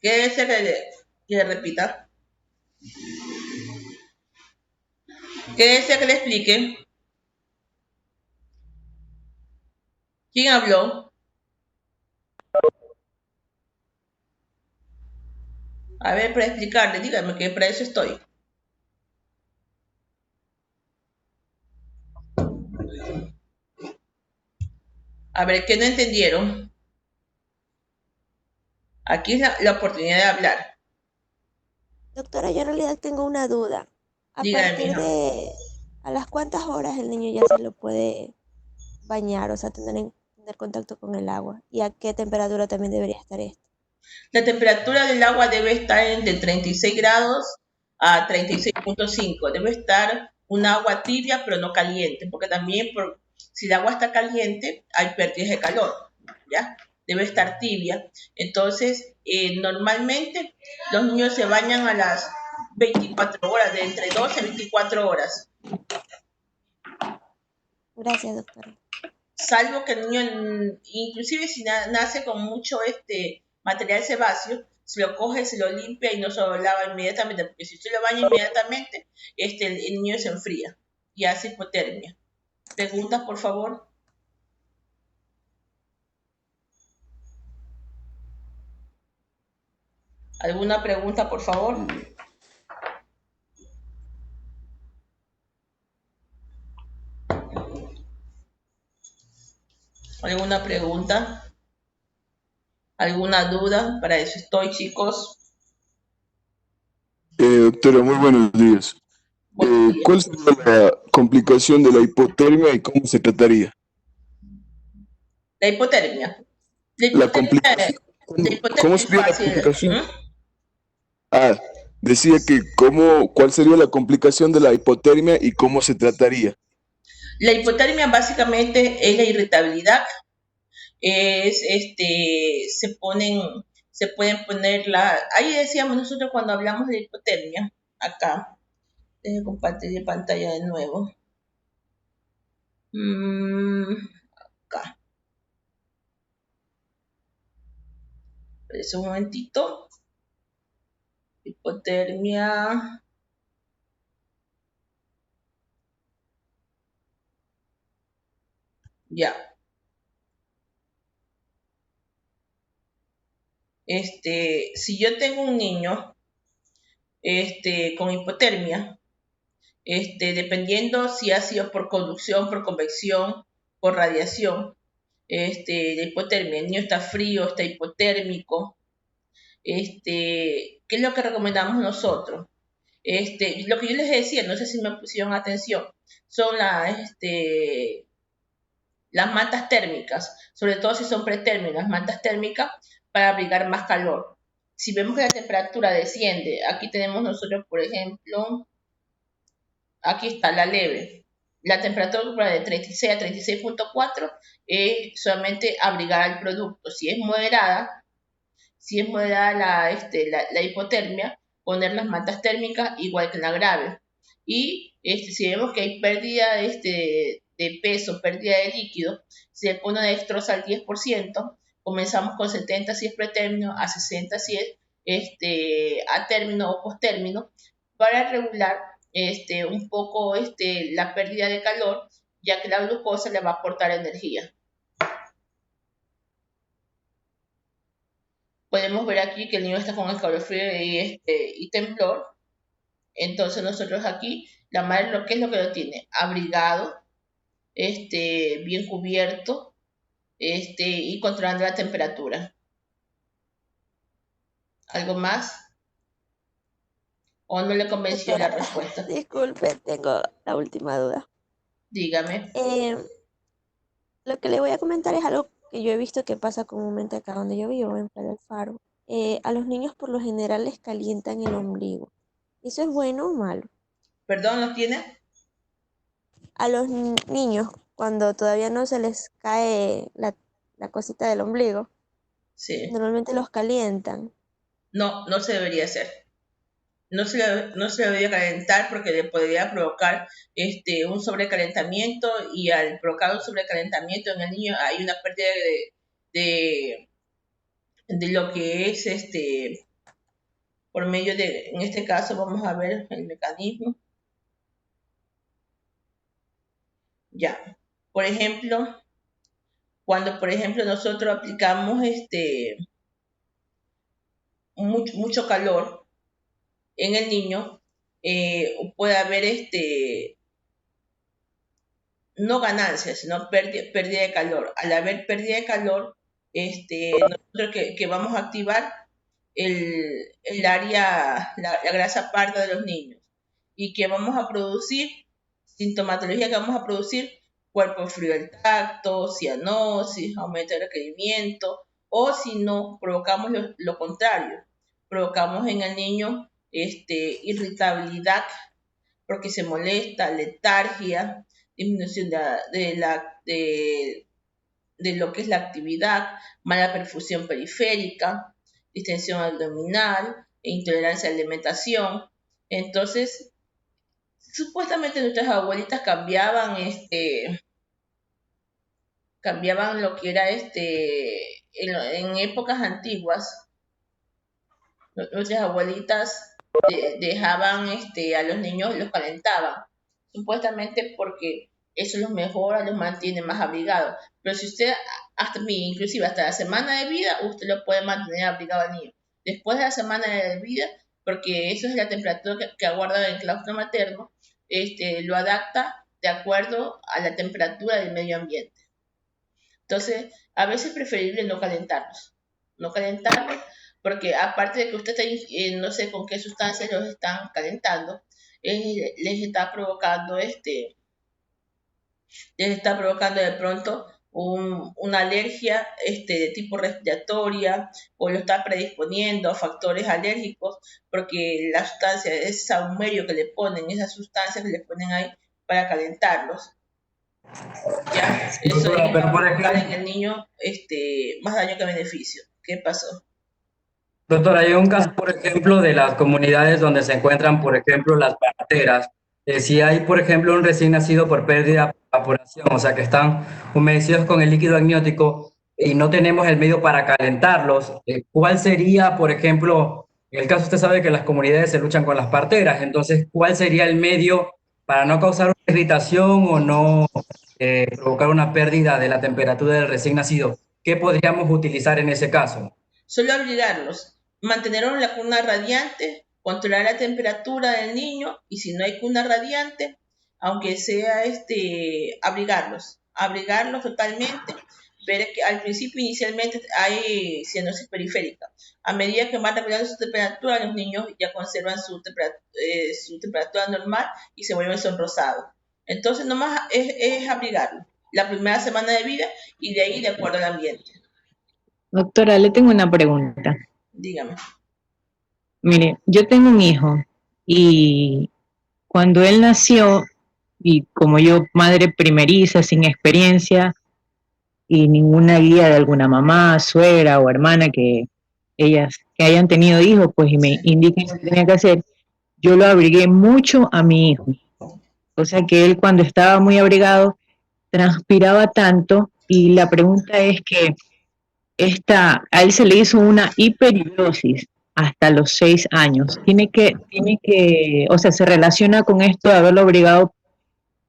¿Qué desea que le repita? ¿Qué desea que le explique? ¿Quién habló? A ver, para explicarle, dígame que para eso estoy. A ver, ¿qué no entendieron? Aquí es la oportunidad de hablar. Doctora, yo en realidad tengo una duda. Dígame, mija. ¿A las cuántas horas el niño ya se lo puede bañar, o sea, tener contacto con el agua? ¿Y a qué temperatura también debería estar esto? La temperatura del agua debe estar entre 36 grados a 36.5. Debe estar un agua tibia, pero no caliente, porque también si el agua está caliente, hay pérdidas de calor, ¿ya? Debe estar tibia. Entonces, normalmente los niños se bañan a las 24 horas, de entre 12 a 24 horas. Gracias, doctora. Salvo que el niño, inclusive si nace con mucho material sebáceo, se lo coge, se lo limpia y no se lo lava inmediatamente, porque si usted lo baña inmediatamente, el niño se enfría y hace hipotermia. ¿Preguntas, por favor? ¿Alguna pregunta, por favor? ¿Alguna pregunta? ¿Alguna duda? Para eso estoy, chicos. Doctora, muy buenos días. Buenos días. ¿Cuál sería la complicación de la hipotermia y cómo se trataría? La hipotermia. La La hipotermia, complicación. la hipotermia ¿Cómo es sería la fácil. complicación? Ah, decía que cuál sería la complicación de la hipotermia y cómo se trataría. La hipotermia básicamente es la irritabilidad. Se pueden poner ahí decíamos nosotros cuando hablamos de hipotermia, acá, déjenme compartir pantalla de nuevo. Acá. Espérense un momentito. Hipotermia. Ya. Si yo tengo un niño con hipotermia, dependiendo si ha sido por conducción, por convección, por radiación, de hipotermia. El niño está frío, está hipotérmico. ¿Qué es lo que recomendamos nosotros? Lo que yo les decía, no sé si me pusieron atención, son las mantas térmicas, sobre todo si son pretérmicas, mantas térmicas para abrigar más calor. Si vemos que la temperatura desciende, aquí tenemos nosotros, por ejemplo, aquí está la leve. La temperatura de 36 a 36.4 es solamente abrigar el producto. Si es moderada la hipotermia, poner las mantas térmicas igual que en la grave. Y si vemos que hay pérdida de peso, pérdida de líquido, se le pone una dextrosa al 10%, comenzamos con 70 si es pretérmino, a 60 si es a término o postérmino, para regular un poco la pérdida de calor, ya que la glucosa le va a aportar energía. Podemos ver aquí que el niño está con escalofrío y temblor. Entonces nosotros aquí, la madre ¿qué es lo que lo tiene? Abrigado, bien cubierto, y controlando la temperatura. ¿Algo más? ¿O no le convenció la respuesta? Disculpe, tengo la última duda. Dígame. Lo que le voy a comentar es algo que yo he visto que pasa comúnmente acá donde yo vivo, en Playa del Faro. A los niños por lo general les calientan el ombligo. ¿Eso es bueno o malo? ¿Perdón, los tiene? A los niños, cuando todavía no se les cae la cosita del ombligo, Sí. normalmente los calientan. No, no se debería hacer. No se debería calentar porque le podría provocar un sobrecalentamiento, y al provocar un sobrecalentamiento en el niño hay una pérdida de lo que es por medio de, en este caso vamos a ver el mecanismo. Ya, por ejemplo, cuando por ejemplo nosotros aplicamos mucho calor en el niño, puede haber no ganancia, sino pérdida de calor. Al haber pérdida de calor, nosotros que vamos a activar el área, la grasa parda de los niños, y que vamos a producir sintomatología, que vamos a producir cuerpo frío al tacto, cianosis, aumento de requerimiento, o si no, provocamos lo contrario, provocamos en el niño irritabilidad porque se molesta, letargia, disminución de lo que es la actividad, mala perfusión periférica, distensión abdominal, intolerancia a la alimentación. Entonces, supuestamente nuestras abuelitas cambiaban lo que era en épocas antiguas. Nuestras abuelitas dejaban a los niños, los calentaban, supuestamente porque eso los mejora, los mantiene más abrigados. Pero si usted, inclusive hasta la semana de vida, usted lo puede mantener abrigado al niño. Después de la semana de vida, porque eso es la temperatura que aguarda el claustro materno, lo adapta de acuerdo a la temperatura del medio ambiente. Entonces, a veces es preferible no calentarlos, porque aparte de que usted está, no sé con qué sustancias los están calentando, les está provocando de pronto una alergia de tipo respiratoria, o lo está predisponiendo a factores alérgicos, porque la sustancia, ese saumerio que le ponen, esas sustancias que le ponen ahí para calentarlos, ya, eso va a provocar en el niño más daño que beneficio. ¿Qué pasó? Doctora, hay un caso, por ejemplo, de las comunidades donde se encuentran, por ejemplo, las parteras. Si hay, por ejemplo, un recién nacido por pérdida por evaporación, o sea, que están humedecidos con el líquido amniótico y no tenemos el medio para calentarlos, ¿cuál sería, por ejemplo, en el caso usted sabe que las comunidades se luchan con las parteras, entonces, ¿cuál sería el medio para no causar una irritación o no provocar una pérdida de la temperatura del recién nacido? ¿Qué podríamos utilizar en ese caso? Solo abrigarlos, mantenerlos en la cuna radiante controlar la temperatura del niño y si no hay cuna radiante, aunque sea abrigarlos totalmente, ver que al principio inicialmente hay cianosis periférica. A medida que van regulando su temperatura, los niños ya conservan su temperatura normal y se vuelven sonrosados. Entonces, nomás es abrigarlo la primera semana de vida y de ahí de acuerdo al ambiente. Doctora, le tengo una pregunta. Dígame. Mire, yo tengo un hijo y cuando él nació, y como yo, madre primeriza, sin experiencia y ninguna guía de alguna mamá, suegra o hermana que hayan tenido hijos, pues y me indiquen lo que tenía que hacer, yo lo abrigué mucho a mi hijo. O sea que él cuando estaba muy abrigado transpiraba tanto y la pregunta es que a él se le hizo una hiperhidrosis hasta los 6 años. O sea, se relaciona con esto de haberlo abrigado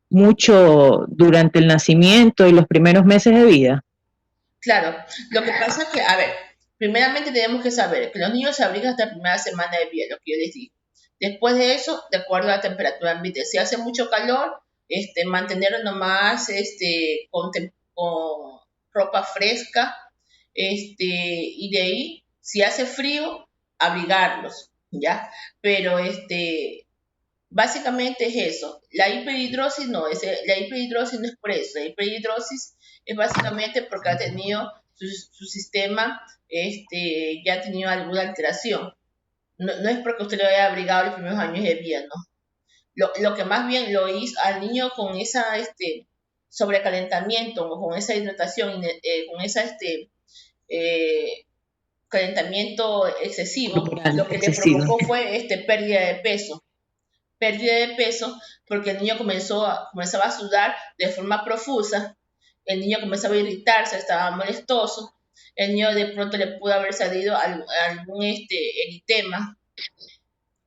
mucho durante el nacimiento y los primeros meses de vida. Claro, lo que pasa es que, a ver, primeramente tenemos que saber que los niños se abrigan hasta la primera semana de vida, lo que yo les digo. Después de eso, de acuerdo a la temperatura ambiente, si hace mucho calor, mantenerlo nomás con ropa fresca, y de ahí, si hace frío, abrigarlos, ¿ya? Pero básicamente es eso. La hiperhidrosis no es por eso. La hiperhidrosis es básicamente porque ha tenido su sistema, ya ha tenido alguna alteración. No es porque usted lo haya abrigado los primeros años de vida, no. Lo que más bien lo hizo al niño con esa sobrecalentamiento, o con esa hidratación, con esa calentamiento excesivo, lo que le provocó fue pérdida de peso. Pérdida de peso porque el niño comenzaba a sudar de forma profusa, el niño comenzaba a irritarse, estaba molestoso, el niño de pronto le pudo haber salido algún eritema,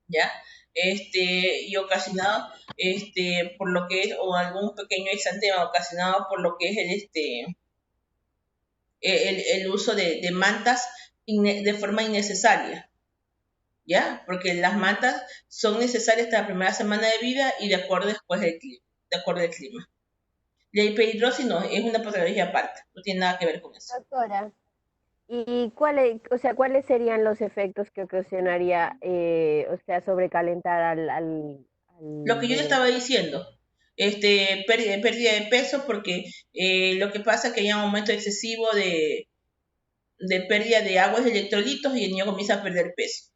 ¿ya? Y ocasionado por lo que es, o algún pequeño exantema ocasionado por lo que es el uso de mantas de forma innecesaria, ¿ya? Porque las mantas son necesarias hasta la primera semana de vida y de acuerdo después del clima. La hiperhidrosis no, es una patología aparte, no tiene nada que ver con eso. Doctora, ¿y cuáles serían los efectos que ocasionaría, sobrecalentar al Lo que yo le estaba diciendo, pérdida de peso porque lo que pasa es que hay un aumento excesivo de pérdida de aguas y electrolitos y el niño comienza a perder peso.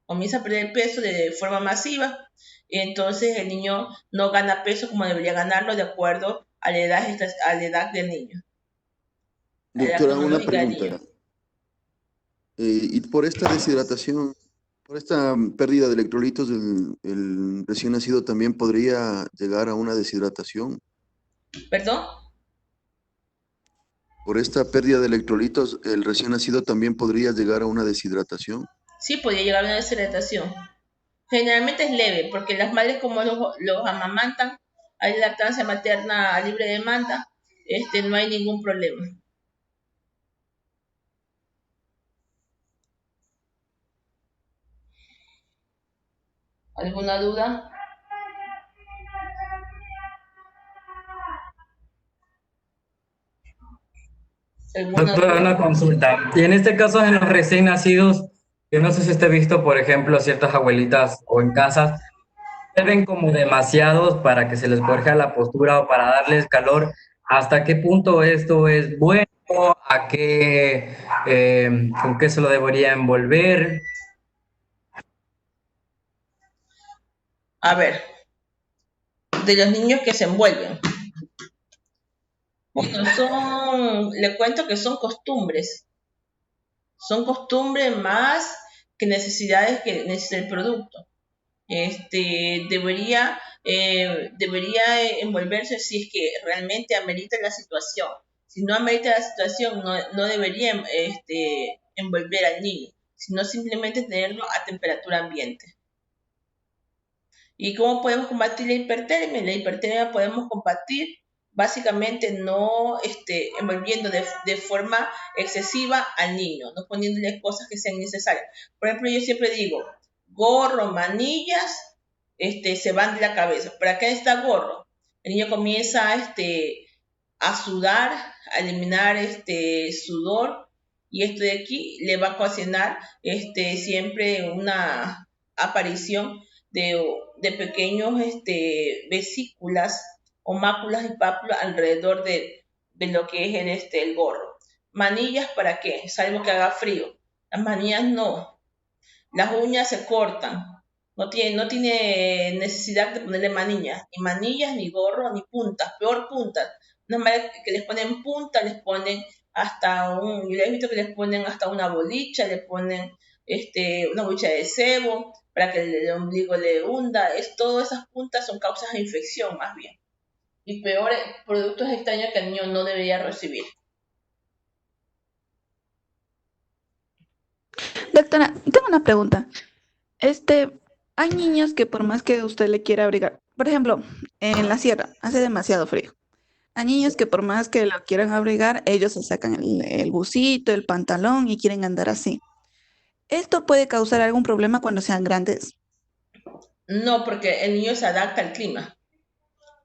Comienza a perder peso de forma masiva, entonces el niño no gana peso como debería ganarlo de acuerdo a la edad del niño. Doctora, una pregunta. Y por esta deshidratación, por esta pérdida de electrolitos, el recién nacido también podría llegar a una deshidratación. ¿Perdón? Por esta pérdida de electrolitos, el recién nacido también podría llegar a una deshidratación. Sí, podría llegar a una deshidratación. Generalmente es leve, porque las madres como los amamantan, hay lactancia materna libre de demanda, no hay ningún problema. ¿Alguna duda? Doctora, una consulta. Y en este caso, en los recién nacidos, yo no sé si usted ha visto, por ejemplo, ciertas abuelitas o en casas, beben como demasiados para que se les corrija la postura o para darles calor. ¿Hasta qué punto esto es bueno? ¿A qué, con qué se lo debería envolver? A ver, de los niños que se envuelven. Bueno, le cuento que son costumbres. Son costumbres más que necesidades que necesita el producto. Debería envolverse si es que realmente amerita la situación. Si no amerita la situación, no debería envolver al niño, sino simplemente tenerlo a temperatura ambiente. ¿Y cómo podemos combatir la hipertermia? La hipertermia podemos combatir básicamente no envolviendo de forma excesiva al niño, no poniéndole cosas que sean necesarias. Por ejemplo, yo siempre digo, gorro, manillas, se van de la cabeza. ¿Para qué está gorro? El niño comienza a sudar, a eliminar sudor, y esto de aquí le va a ocasionar siempre una aparición de pequeños vesículas o máculas y pápulas alrededor de lo que es el gorro. Manillas, ¿para qué? Salvo que haga frío. Las manillas no. Las uñas se cortan. No tiene necesidad de ponerle manillas, ni gorro, ni puntas. Peor puntas. Una manera que les ponen punta, les ponen yo les he visto que les ponen hasta una bolicha, le ponen una bolicha de cebo para que el ombligo le hunda. Todas esas puntas son causas de infección más bien. Y peor, productos extraños que el niño no debería recibir. Doctora, tengo una pregunta. Hay niños que por más que usted le quiera abrigar, por ejemplo, en la sierra hace demasiado frío. Hay niños que por más que lo quieran abrigar, ellos se sacan el busito, el pantalón y quieren andar así. ¿Esto puede causar algún problema cuando sean grandes? No, porque el niño se adapta al clima.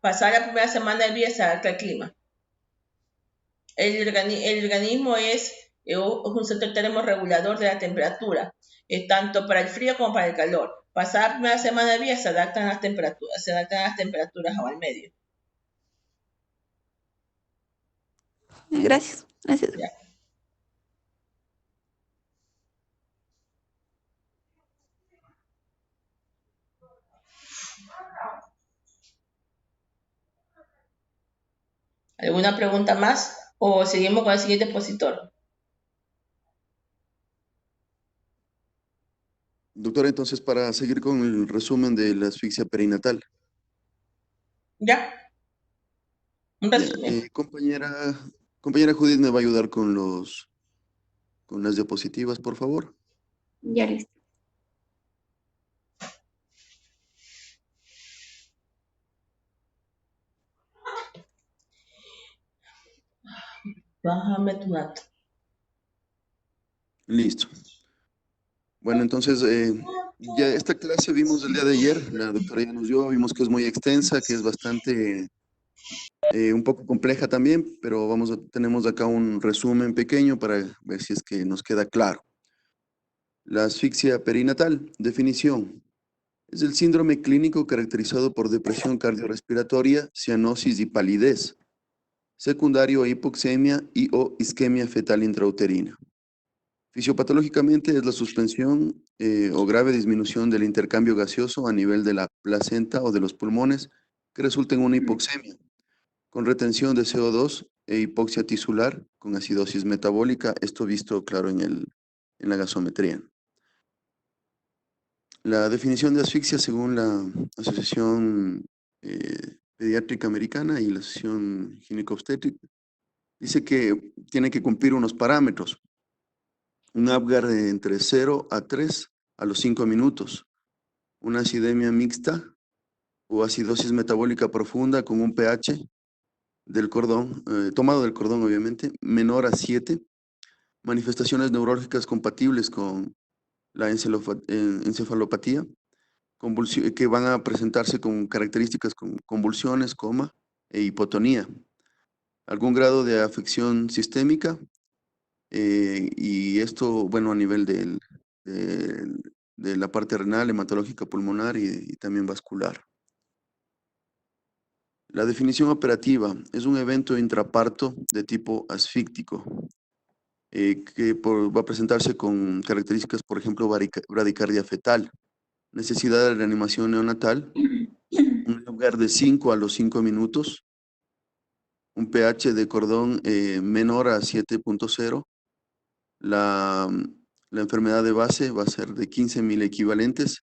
Pasar la primera semana de vida se adapta al clima. El organismo es un centro termorregulador de la temperatura, tanto para el frío como para el calor. Pasar la primera semana de vida se adaptan a las temperaturas o al medio. Gracias, gracias. Ya. ¿Alguna pregunta más? ¿O seguimos con el siguiente expositor? Doctora, entonces, para seguir con el resumen de la asfixia perinatal. Ya. Un Ya, resumen. compañera Judith me va a ayudar con las diapositivas, por favor. Ya listo. Bájame tu dato. Listo. Bueno, entonces, ya esta clase vimos el día de ayer, la doctora ya nos dio, vimos que es muy extensa, que es bastante, un poco compleja también, pero tenemos acá un resumen pequeño para ver si es que nos queda claro. La asfixia perinatal, definición. Es el síndrome clínico caracterizado por depresión cardiorrespiratoria, cianosis y palidez, secundario a hipoxemia y o isquemia fetal intrauterina. Fisiopatológicamente es la suspensión o grave disminución del intercambio gaseoso a nivel de la placenta o de los pulmones que resulta en una hipoxemia, con retención de CO2 e hipoxia tisular con acidosis metabólica, esto visto claro en la gasometría. La definición de asfixia según la Asociación Pediátrica Americana y la Asociación Gineco-Obstétrica dice que tiene que cumplir unos parámetros. Un Apgar de entre 0 a 3 a los 5 minutos. Una acidemia mixta o acidosis metabólica profunda con un pH del cordón, tomado del cordón obviamente, menor a 7. Manifestaciones neurológicas compatibles con la encefalopatía, que van a presentarse con características con convulsiones, coma e hipotonía. Algún grado de afección sistémica, y esto, bueno, a nivel de la parte renal, hematológica, pulmonar y también vascular. La definición operativa es un evento intraparto de tipo asfíctico, que va a presentarse con características, por ejemplo, bradicardia fetal, necesidad de reanimación neonatal, un lugar de 5 a los 5 minutos, un pH de cordón menor a 7.0, la enfermedad de base va a ser de 15.000 equivalentes,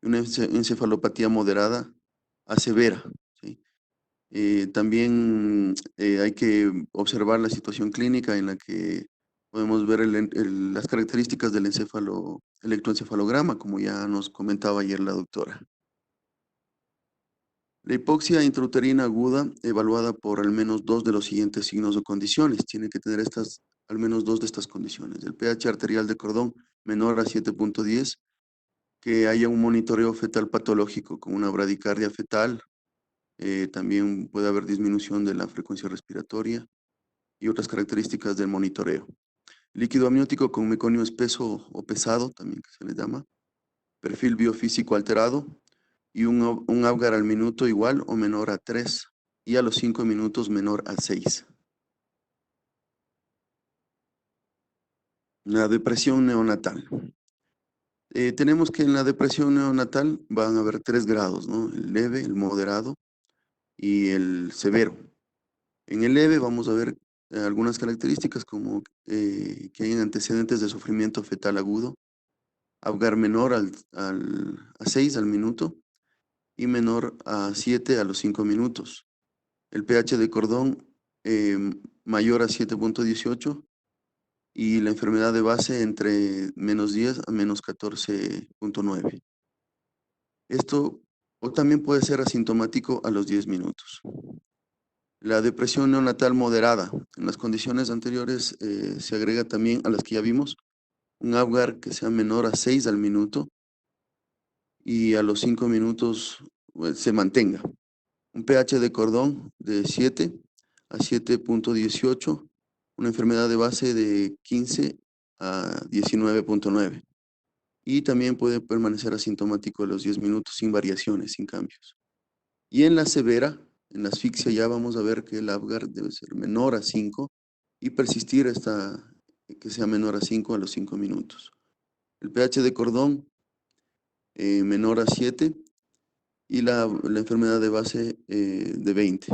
una encefalopatía moderada a severa. ¿Sí? También hay que observar la situación clínica en la que podemos ver las características del electroencefalograma, como ya nos comentaba ayer la doctora. La hipoxia intrauterina aguda, evaluada por al menos 2 de los siguientes signos o condiciones. Tiene que tener al menos 2 de estas condiciones. El pH arterial de cordón menor a 7.10, que haya un monitoreo fetal patológico con una bradicardia fetal. También puede haber disminución de la frecuencia respiratoria y otras características del monitoreo. Líquido amniótico con meconio espeso o pesado, también que se le llama. Perfil biofísico alterado y un Apgar al minuto igual o menor a 3 y a los 5 minutos menor a 6. La depresión neonatal. Tenemos que en la depresión neonatal van a haber 3 grados, ¿no? El leve, el moderado y el severo. En el leve vamos a ver algunas características como que hay antecedentes de sufrimiento fetal agudo, Apgar menor a 6 al minuto y menor a 7 a los 5 minutos. El pH de cordón mayor a 7.18 y la enfermedad de base entre menos 10 a menos 14.9. Esto también puede ser asintomático a los 10 minutos. La depresión neonatal moderada. En las condiciones anteriores se agrega también a las que ya vimos un Apgar que sea menor a 6 al minuto y a los 5 minutos se mantenga. Un pH de cordón de 7 a 7.18, una enfermedad de base de 15 a 19.9. Y también puede permanecer asintomático a los 10 minutos sin variaciones, sin cambios. Y en la severa, en la asfixia ya vamos a ver que el Apgar debe ser menor a 5 y persistir hasta que sea menor a 5 a los 5 minutos. El pH de cordón menor a 7 y la enfermedad de base de 20.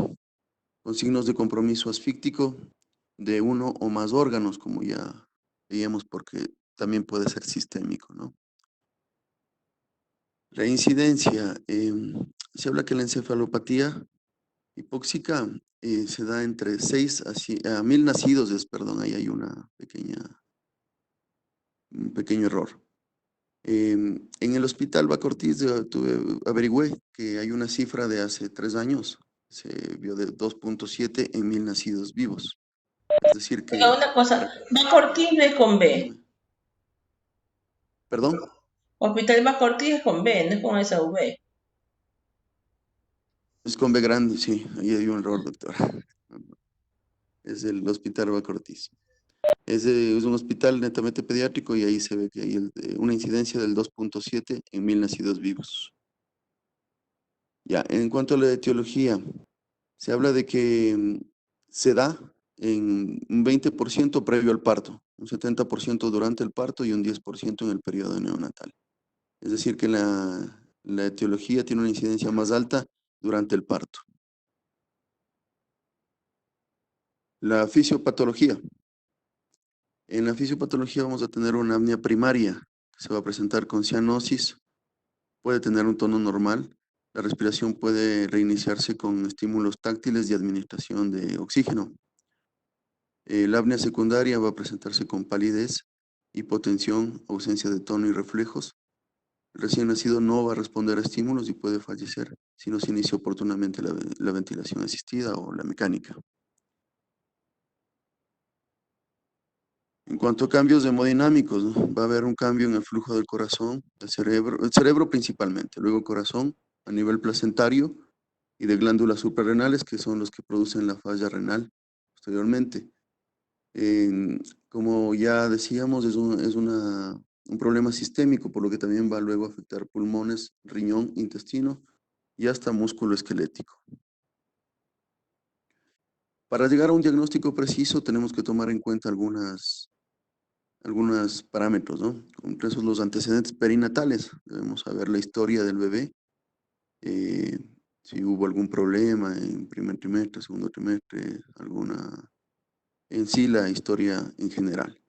Con signos de compromiso asfíctico de uno o más órganos, como ya veíamos, porque también puede ser sistémico, ¿no? La incidencia, se habla que la encefalopatía hipóxica se da entre 6 a 1000 nacidos, ahí hay un pequeño error. En el hospital Baca Ortiz averigüé que hay una cifra de hace 3 años, se vio de 2.7 en 1000 nacidos vivos. Es decir que... Oiga, una cosa, Baca Ortiz no es con B. ¿Perdón? Hospital Baca Ortiz es con B, no es con esa V. Es con B grande, sí, ahí hay un error, doctora. Es el hospital Baca Ortiz. Es un hospital netamente pediátrico y ahí se ve que hay una incidencia del 2.7 en 1000 nacidos vivos. Ya, en cuanto a la etiología, se habla de que se da en un 20% previo al parto, un 70% durante el parto y un 10% en el periodo neonatal. Es decir, que la etiología tiene una incidencia más alta durante el parto. La fisiopatología. En la fisiopatología vamos a tener una apnea primaria, que se va a presentar con cianosis, puede tener un tono normal, la respiración puede reiniciarse con estímulos táctiles y administración de oxígeno. La apnea secundaria va a presentarse con palidez, hipotensión, ausencia de tono y reflejos. El recién nacido no va a responder a estímulos y puede fallecer si no se inicia oportunamente la ventilación asistida o la mecánica. En cuanto a cambios hemodinámicos, ¿no? Va a haber un cambio en el flujo del corazón, el cerebro principalmente, luego corazón a nivel placentario y de glándulas suprarrenales, que son los que producen la falla renal posteriormente. Como ya decíamos, es un problema sistémico, por lo que también va luego a afectar pulmones, riñón, intestino y hasta músculo esquelético. Para llegar a un diagnóstico preciso tenemos que tomar en cuenta algunos parámetros, ¿no? Entre esos los antecedentes perinatales. Debemos saber la historia del bebé, si hubo algún problema en primer trimestre, segundo trimestre, en sí la historia en general.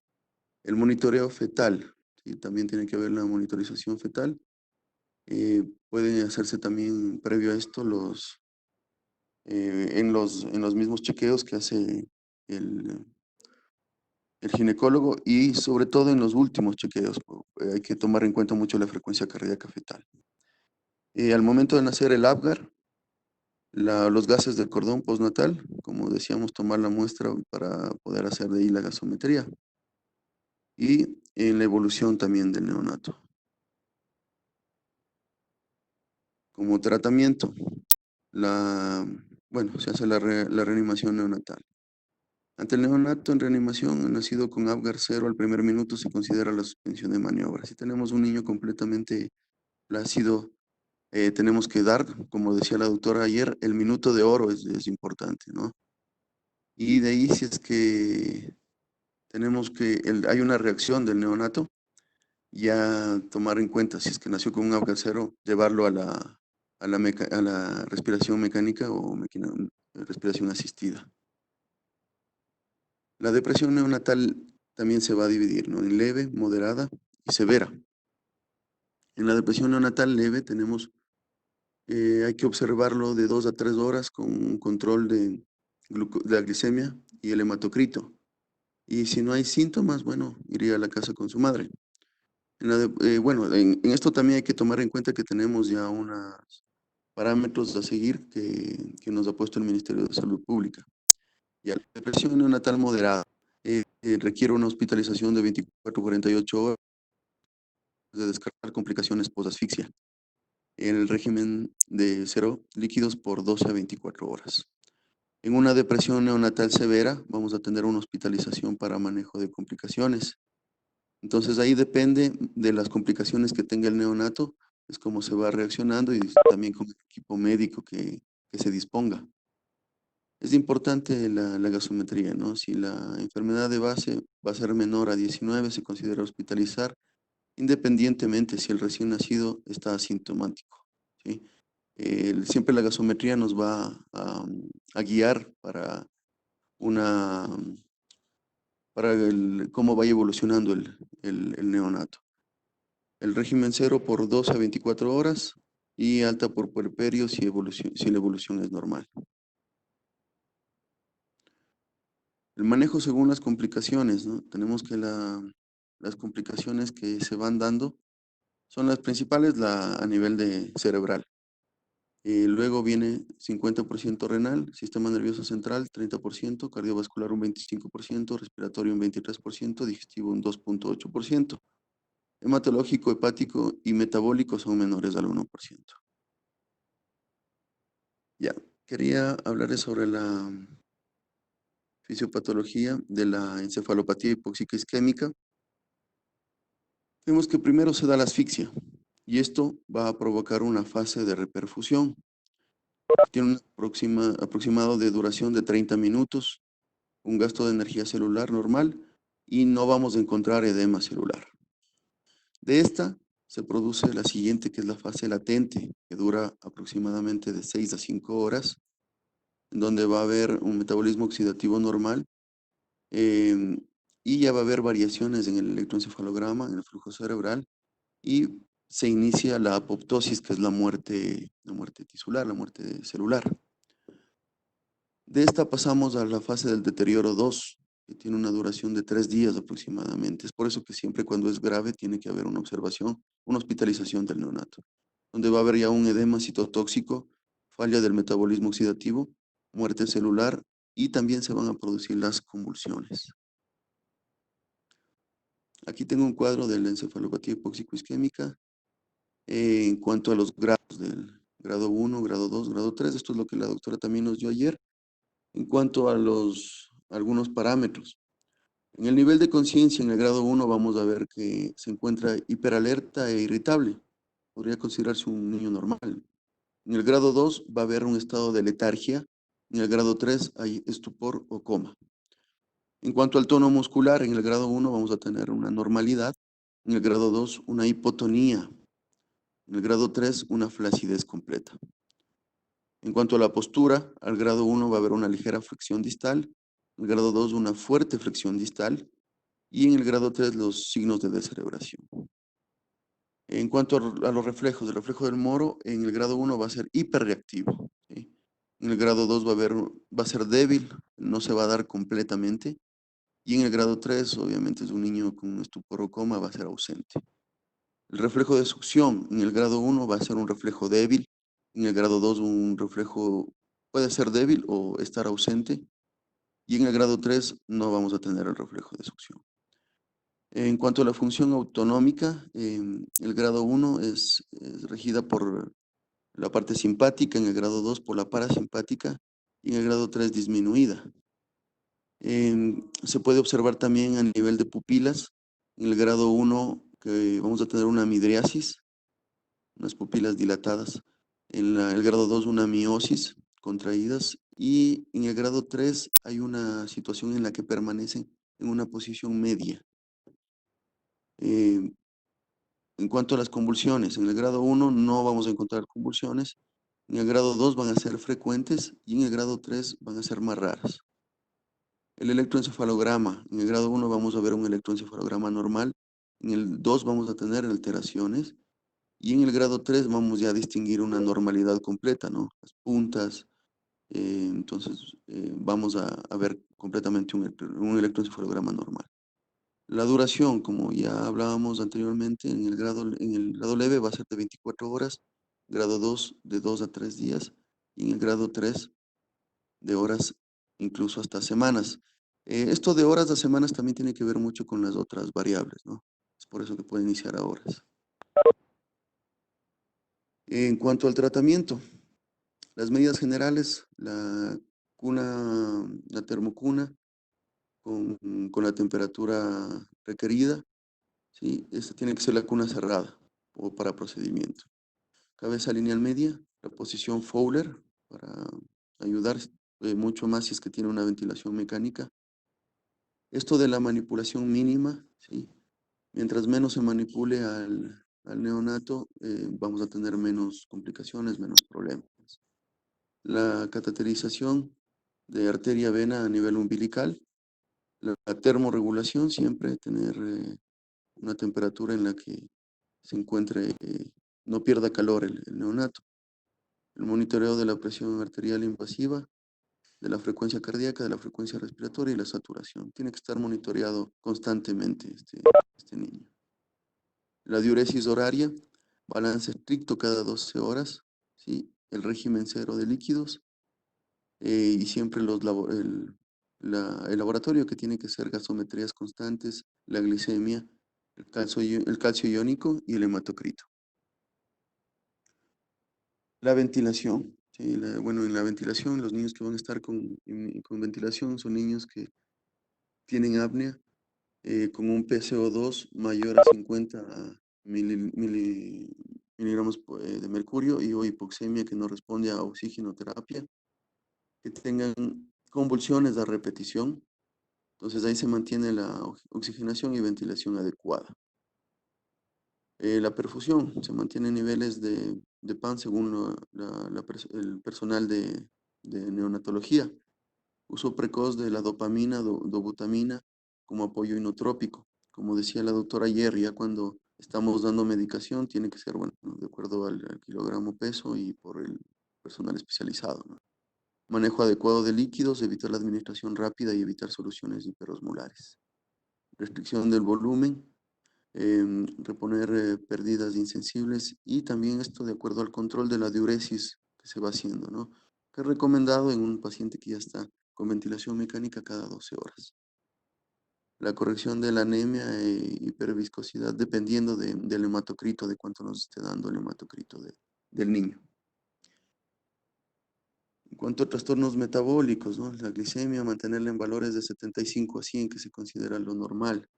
El monitoreo fetal, ¿sí? También tiene que haber la monitorización fetal. Pueden hacerse también previo a esto en los mismos chequeos que hace el ginecólogo y sobre todo en los últimos chequeos. Hay que tomar en cuenta mucho la frecuencia cardíaca fetal. Al momento de nacer el Apgar, los gases del cordón postnatal, como decíamos, tomar la muestra para poder hacer de ahí la gasometría. Y en la evolución también del neonato. como tratamiento, se hace la reanimación neonatal. Ante el neonato en reanimación nacido con Apgar 0 al primer minuto se considera la suspensión de maniobra. Si tenemos un niño completamente plácido, tenemos que dar, como decía la doctora ayer, el minuto de oro es importante, ¿no? Y de ahí, si es que hay una reacción del neonato, ya tomar en cuenta, si es que nació con un Apgar 0, llevarlo a la respiración mecánica o respiración asistida. La depresión neonatal también se va a dividir, ¿no? En leve, moderada y severa. En la depresión neonatal leve hay que observarlo de 2 a 3 horas con un control de la glicemia y el hematocrito. Y si no hay síntomas, bueno, iría a la casa con su madre. En esto también hay que tomar en cuenta que tenemos ya unos parámetros a seguir que nos ha puesto el Ministerio de Salud Pública. Ya, la depresión neonatal moderada requiere una hospitalización de 24 a 48 horas de descartar complicaciones post-asfixia en el régimen de 0 líquidos por 12 a 24 horas. En una depresión neonatal severa vamos a tener una hospitalización para manejo de complicaciones. Entonces ahí depende de las complicaciones que tenga el neonato, es cómo se va reaccionando y también con el equipo médico que se disponga. Es importante la gasometría, ¿no? Si la enfermedad de base va a ser menor a 19, se considera hospitalizar, independientemente si el recién nacido está asintomático, ¿sí? Siempre la gasometría nos va a guiar para cómo vaya evolucionando el neonato. El régimen 0 por 12 a 24 horas y alta por puerperio si la evolución es normal. El manejo según las complicaciones, ¿no? Tenemos que las complicaciones que se van dando son las principales a nivel cerebral. Luego viene 50% renal, sistema nervioso central 30%, cardiovascular un 25%, respiratorio un 23%, digestivo un 2.8%. Hematológico, hepático y metabólico son menores al 1%. Ya, quería hablarles sobre la fisiopatología de la encefalopatía hipóxica isquémica. Vemos que primero se da la asfixia y esto va a provocar una fase de reperfusión. Tiene un aproximado de duración de 30 minutos, un gasto de energía celular normal y no vamos a encontrar edema celular. De esta se produce la siguiente, que es la fase latente, que dura aproximadamente de 6 a 5 horas, en donde va a haber un metabolismo oxidativo normal y ya va a haber variaciones en el electroencefalograma, en el flujo cerebral, y se inicia la apoptosis, que es la muerte tisular, la muerte celular. De esta pasamos a la fase del deterioro 2, que tiene una duración de 3 días aproximadamente. Es por eso que siempre cuando es grave tiene que haber una observación, una hospitalización del neonato, donde va a haber ya un edema citotóxico, falla del metabolismo oxidativo, muerte celular y también se van a producir las convulsiones. Aquí tengo un cuadro de la encefalopatía hipóxico-isquémica en cuanto a los grados del grado 1, grado 2, grado 3. Esto es lo que la doctora también nos dio ayer. En cuanto a algunos parámetros. En el nivel de conciencia, en el grado 1, vamos a ver que se encuentra hiperalerta e irritable. Podría considerarse un niño normal. En el grado 2 va a haber un estado de letargia. En el grado 3 hay estupor o coma. En cuanto al tono muscular, en el grado 1 vamos a tener una normalidad. En el grado 2, una hipotonía. En el grado 3, una flacidez completa. En cuanto a la postura, al grado 1 va a haber una ligera flexión distal, en el grado 2 una fuerte flexión distal y en el grado 3 los signos de descerebración. En cuanto a los reflejos, el reflejo del Moro en el grado 1 va a ser hiperreactivo, ¿sí? En el grado 2 va a ser débil, no se va a dar completamente y en el grado 3 obviamente es un niño con un estupor o coma, va a ser ausente. El reflejo de succión en el grado 1 va a ser un reflejo débil. En el grado 2 un reflejo puede ser débil o estar ausente. Y en el grado 3 no vamos a tener el reflejo de succión. En cuanto a la función autonómica, el grado 1 es regida por la parte simpática, en el grado 2 por la parasimpática y en el grado 3 disminuida. Se puede observar también a nivel de pupilas, en el grado 1 que vamos a tener una midriasis, unas pupilas dilatadas, en el grado 2 una miosis contraídas y en el grado 3 hay una situación en la que permanecen en una posición media. En cuanto a las convulsiones, en el grado 1 no vamos a encontrar convulsiones, en el grado 2 van a ser frecuentes y en el grado 3 van a ser más raras. El electroencefalograma, en el grado 1 vamos a ver un electroencefalograma normal, en el 2 vamos a tener alteraciones y en el grado 3 vamos ya a distinguir una normalidad completa, ¿no? Las puntas, entonces vamos a ver completamente un electroencefalograma normal. La duración, como ya hablábamos anteriormente, en el grado leve va a ser de 24 horas, grado 2 de 2 a 3 días y en el grado 3 de horas incluso hasta semanas. Esto de horas a semanas también tiene que ver mucho con las otras variables, ¿no? Es por eso que puede iniciar a horas. En cuanto al tratamiento, las medidas generales, la termocuna con la temperatura requerida, ¿sí? Esta tiene que ser la cuna cerrada o para procedimiento. Cabeza lineal media, la posición Fowler para ayudar mucho más si es que tiene una ventilación mecánica. Esto de la manipulación mínima, ¿sí? Mientras menos se manipule al neonato, vamos a tener menos complicaciones, menos problemas. La cateterización de arteria-vena a nivel umbilical, la termorregulación, siempre tener una temperatura en la que se encuentre, no pierda calor el neonato. El monitoreo de la presión arterial invasiva, de la frecuencia cardíaca, de la frecuencia respiratoria y la saturación. Tiene que estar monitoreado constantemente este niño. La diuresis horaria, balance estricto cada 12 horas, ¿sí? El régimen cero de líquidos y siempre el laboratorio que tiene que ser gasometrías constantes, la glicemia, el calcio iónico y el hematocrito. La ventilación. Sí, bueno, en la ventilación, los niños que van a estar con ventilación son niños que tienen apnea con un PCO2 mayor a 50 miligramos de mercurio y o hipoxemia que no responde a oxigenoterapia, que tengan convulsiones a repetición. Entonces ahí se mantiene la oxigenación y ventilación adecuada. La perfusión, se mantiene niveles de PAN según el personal de neonatología. Uso precoz de la dopamina, dobutamina como apoyo inotrópico. Como decía la doctora ayer, ya cuando estamos dando medicación tiene que ser, bueno, de acuerdo al kilogramo peso y por el personal especializado, ¿no? Manejo adecuado de líquidos, evitar la administración rápida y evitar soluciones hiperosmolares. Restricción del volumen, reponer pérdidas insensibles y también esto de acuerdo al control de la diuresis que se va haciendo, ¿no? Que es recomendado en un paciente que ya está con ventilación mecánica cada 12 horas. La corrección de la anemia e hiperviscosidad dependiendo del hematocrito, de cuánto nos esté dando el hematocrito del niño. En cuanto a trastornos metabólicos, ¿no? La glicemia, mantenerla en valores de 75 a 100, que se considera lo normal.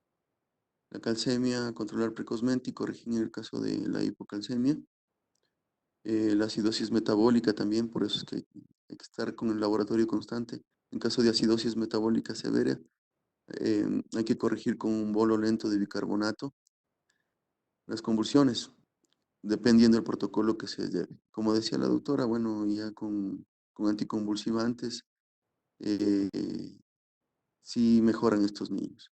La calcemia, controlar precozmente y corregir en el caso de la hipocalcemia. La acidosis metabólica también, por eso es que hay que estar con el laboratorio constante. En caso de acidosis metabólica severa, hay que corregir con un bolo lento de bicarbonato. Las convulsiones, dependiendo del protocolo que se lleve. Como decía la doctora, bueno, ya con anticonvulsivantes, sí mejoran estos niños.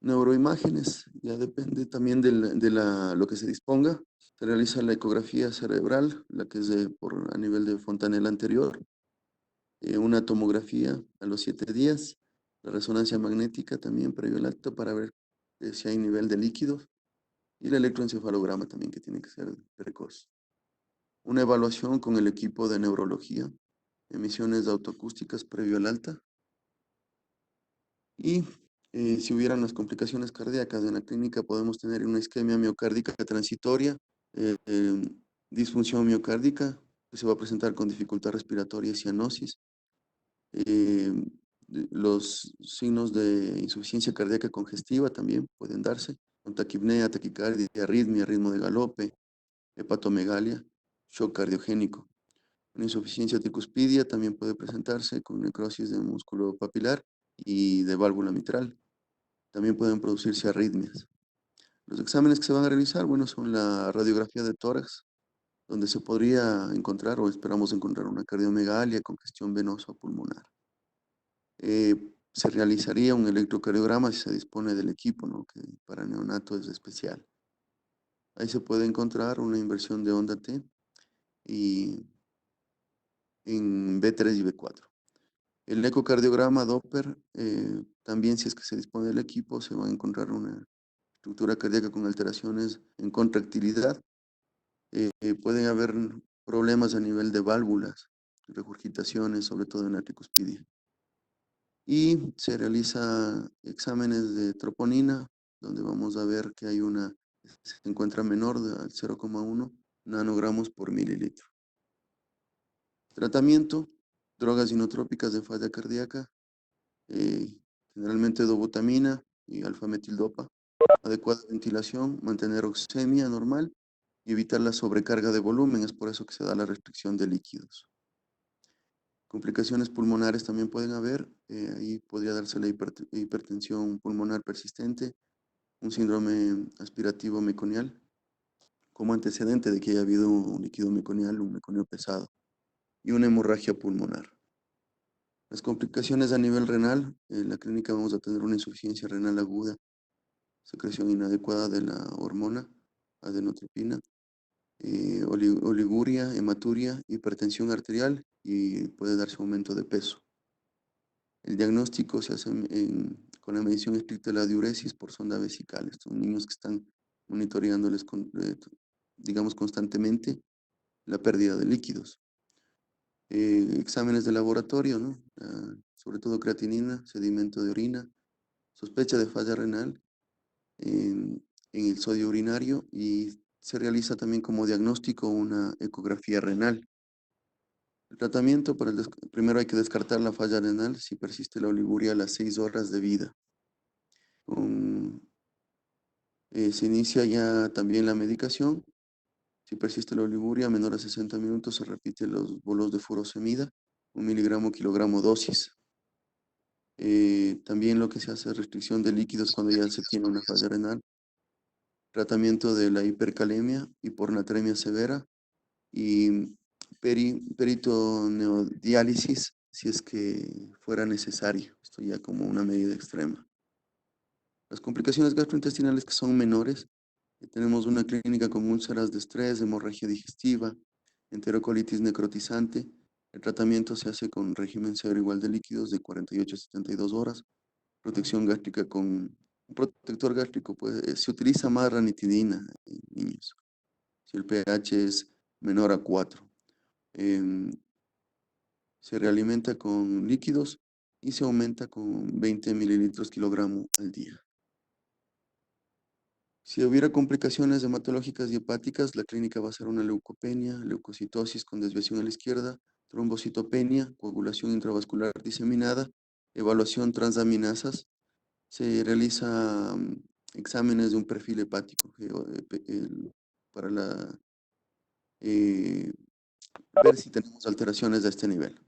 Neuroimágenes, ya depende también de lo que se disponga. Se realiza la ecografía cerebral, la que es a nivel de Fontanella anterior, una tomografía a los 7 días, la resonancia magnética también previo al acto para ver si hay nivel de líquidos, y el electroencefalograma también que tiene que ser precoz. Una evaluación con el equipo de neurología, emisiones autoacústicas previo al alta, y si hubieran las complicaciones cardíacas en la clínica podemos tener una isquemia miocárdica transitoria, disfunción miocárdica, que se va a presentar con dificultad respiratoria y cianosis. Los signos de insuficiencia cardíaca congestiva también pueden darse, con taquipnea, taquicardia, arritmia, ritmo de galope, hepatomegalia, shock cardiogénico. Una insuficiencia tricuspidia también puede presentarse con necrosis de músculo papilar y de válvula mitral. También pueden producirse arritmias. Los exámenes que se van a realizar, bueno, son la radiografía de tórax, donde se podría encontrar o esperamos encontrar una cardiomegalia, congestión venosa pulmonar. Se realizaría un electrocardiograma si se dispone del equipo, ¿no? Que para neonato es especial. Ahí se puede encontrar una inversión de onda T y en B3 y B4. El ecocardiograma Doppler, también si es que se dispone del equipo, se va a encontrar una estructura cardíaca con alteraciones en contractilidad. Pueden haber problemas a nivel de válvulas, regurgitaciones, sobre todo en la tricuspidia. Y se realiza exámenes de troponina, donde vamos a ver que se encuentra menor de 0,1 nanogramos por mililitro. Tratamiento, drogas inotrópicas de falla cardíaca, generalmente dobutamina y alfa-metildopa, adecuada ventilación, mantener oxemia normal y evitar la sobrecarga de volumen, es por eso que se da la restricción de líquidos. Complicaciones pulmonares también pueden haber, ahí podría darse la hipertensión pulmonar persistente, un síndrome aspirativo meconial, como antecedente de que haya habido un líquido meconial, un meconio pesado, y una hemorragia pulmonar. Las complicaciones a nivel renal, en la clínica vamos a tener una insuficiencia renal aguda, secreción inadecuada de la hormona adenotropina, oliguria, hematuria, hipertensión arterial y puede darse aumento de peso. El diagnóstico se hace con la medición estricta de la diuresis por sonda vesical. Estos niños que están monitoreándoles, digamos, constantemente la pérdida de líquidos. Exámenes de laboratorio, ¿no? Sobre todo creatinina, sedimento de orina, sospecha de falla renal en el sodio urinario y se realiza también como diagnóstico una ecografía renal. El tratamiento, primero hay que descartar la falla renal si persiste la oliguria a las 6 horas de vida. Se inicia ya también la medicación. Si persiste la oliguria menor a 60 minutos, se repite los bolos de furosemida, 1 miligramo kilogramo dosis. También lo que se hace es restricción de líquidos cuando ya se tiene una falla renal. Tratamiento de la hipercalemia, hipornatremia severa y peritoneodiálisis si es que fuera necesario. Esto ya como una medida extrema. Las complicaciones gastrointestinales que son menores, tenemos una clínica con úlceras de estrés, hemorragia digestiva, enterocolitis necrotizante. El tratamiento se hace con régimen severo igual de líquidos de 48 a 72 horas. Protección gástrica con un protector gástrico, pues se utiliza más ranitidina en niños. Si el pH es menor a 4. Se realimenta con líquidos y se aumenta con 20 mililitros kilogramo al día. Si hubiera complicaciones hematológicas y hepáticas, la clínica va a ser una leucopenia, leucocitosis con desviación a la izquierda, trombocitopenia, coagulación intravascular diseminada, evaluación transaminasas. Se realiza exámenes de un perfil hepático para ver si tenemos alteraciones de este nivel.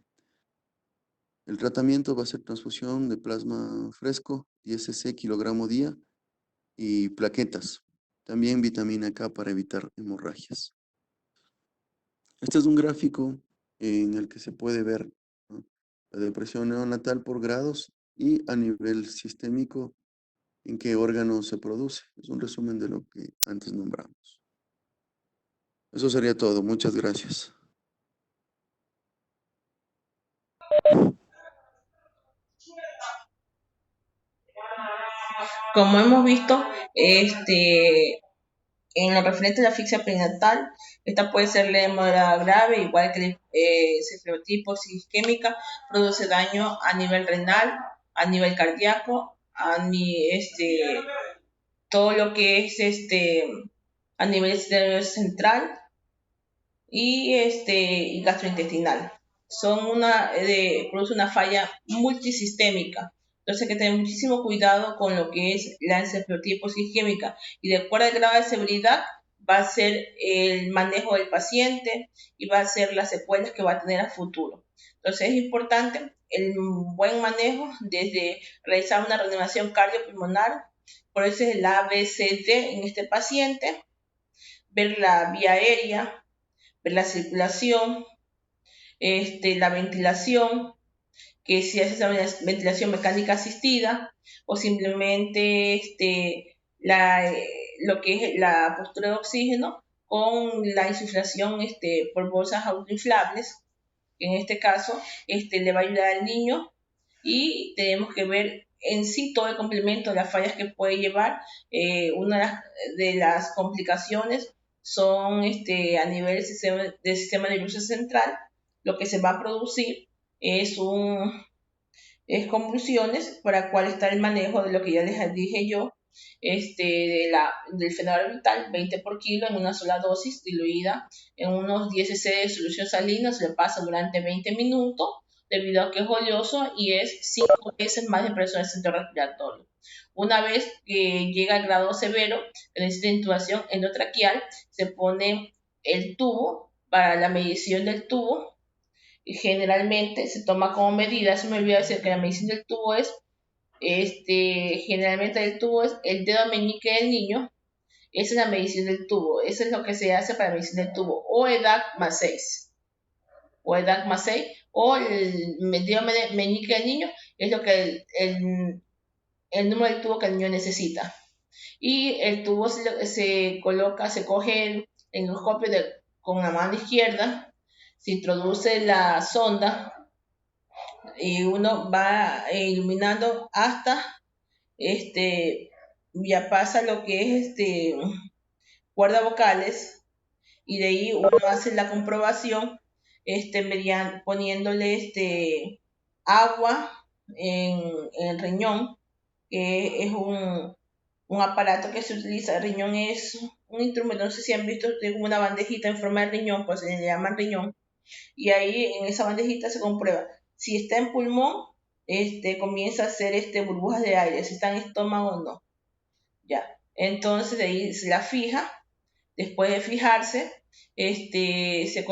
El tratamiento va a ser transfusión de plasma fresco, 10 cc kilogramo día, y plaquetas. También vitamina K para evitar hemorragias. Este es un gráfico en el que se puede ver, ¿no?, la depresión neonatal por grados y a nivel sistémico en qué órgano se produce. Es un resumen de lo que antes nombramos. Eso sería todo. Muchas gracias. Como hemos visto, en lo referente a la asfixia perinatal, esta puede ser leve, moderada, grave, igual que la cefalotiposis isquémica, produce daño a nivel renal, a nivel cardíaco, todo lo que es a nivel central, y gastrointestinal. Produce una falla multisistémica. Entonces hay que tener muchísimo cuidado con lo que es la encefalotiposis isquémica, y de acuerdo al grado de severidad va a ser el manejo del paciente y va a ser las secuelas que va a tener a futuro. Entonces es importante el buen manejo desde realizar una reanimación cardiopulmonar, por eso es el ABCD en este paciente, ver la vía aérea, ver la circulación, la ventilación, que si haces una ventilación mecánica asistida o simplemente lo que es la postura de oxígeno con la insuflación por bolsas autoinflables, que en este caso le va a ayudar al niño, y tenemos que ver en sí todo el complemento de las fallas que puede llevar. Una de las complicaciones son a nivel del sistema nervioso central. Lo que se va a producir es convulsiones, para cuál está el manejo de lo que ya les dije yo, del fenómeno vital, 20 por kilo en una sola dosis, diluida en unos 10 cc de solución salina. Se le pasa durante 20 minutos, debido a que es oleoso y es 5 veces más de presión del centro respiratorio. Una vez que llega al grado severo, que necesita intubación endotraqueal, se pone el tubo para la medición del tubo, y generalmente se toma como medida, se me olvidó decir que la medición del tubo es, generalmente el tubo es el dedo meñique del niño. Esa es la medición del tubo, eso es lo que se hace para la medición del tubo, o edad más 6, o edad más 6, o el dedo meñique del niño es lo que el número del tubo que el niño necesita. Y el tubo se coge el endoscopio con la mano izquierda, se introduce la sonda y uno va iluminando hasta ya pasa lo que es cuerdas vocales, y de ahí uno hace la comprobación poniéndole agua en el riñón, que es un aparato que se utiliza. El riñón es un instrumento, no sé si han visto, tiene como una bandejita en forma de riñón, pues se le llama riñón, y ahí en esa bandejita se comprueba si está en pulmón, comienza a hacer burbujas de aire, si está en estómago o no. Ya, entonces de ahí se la fija. Después de fijarse, se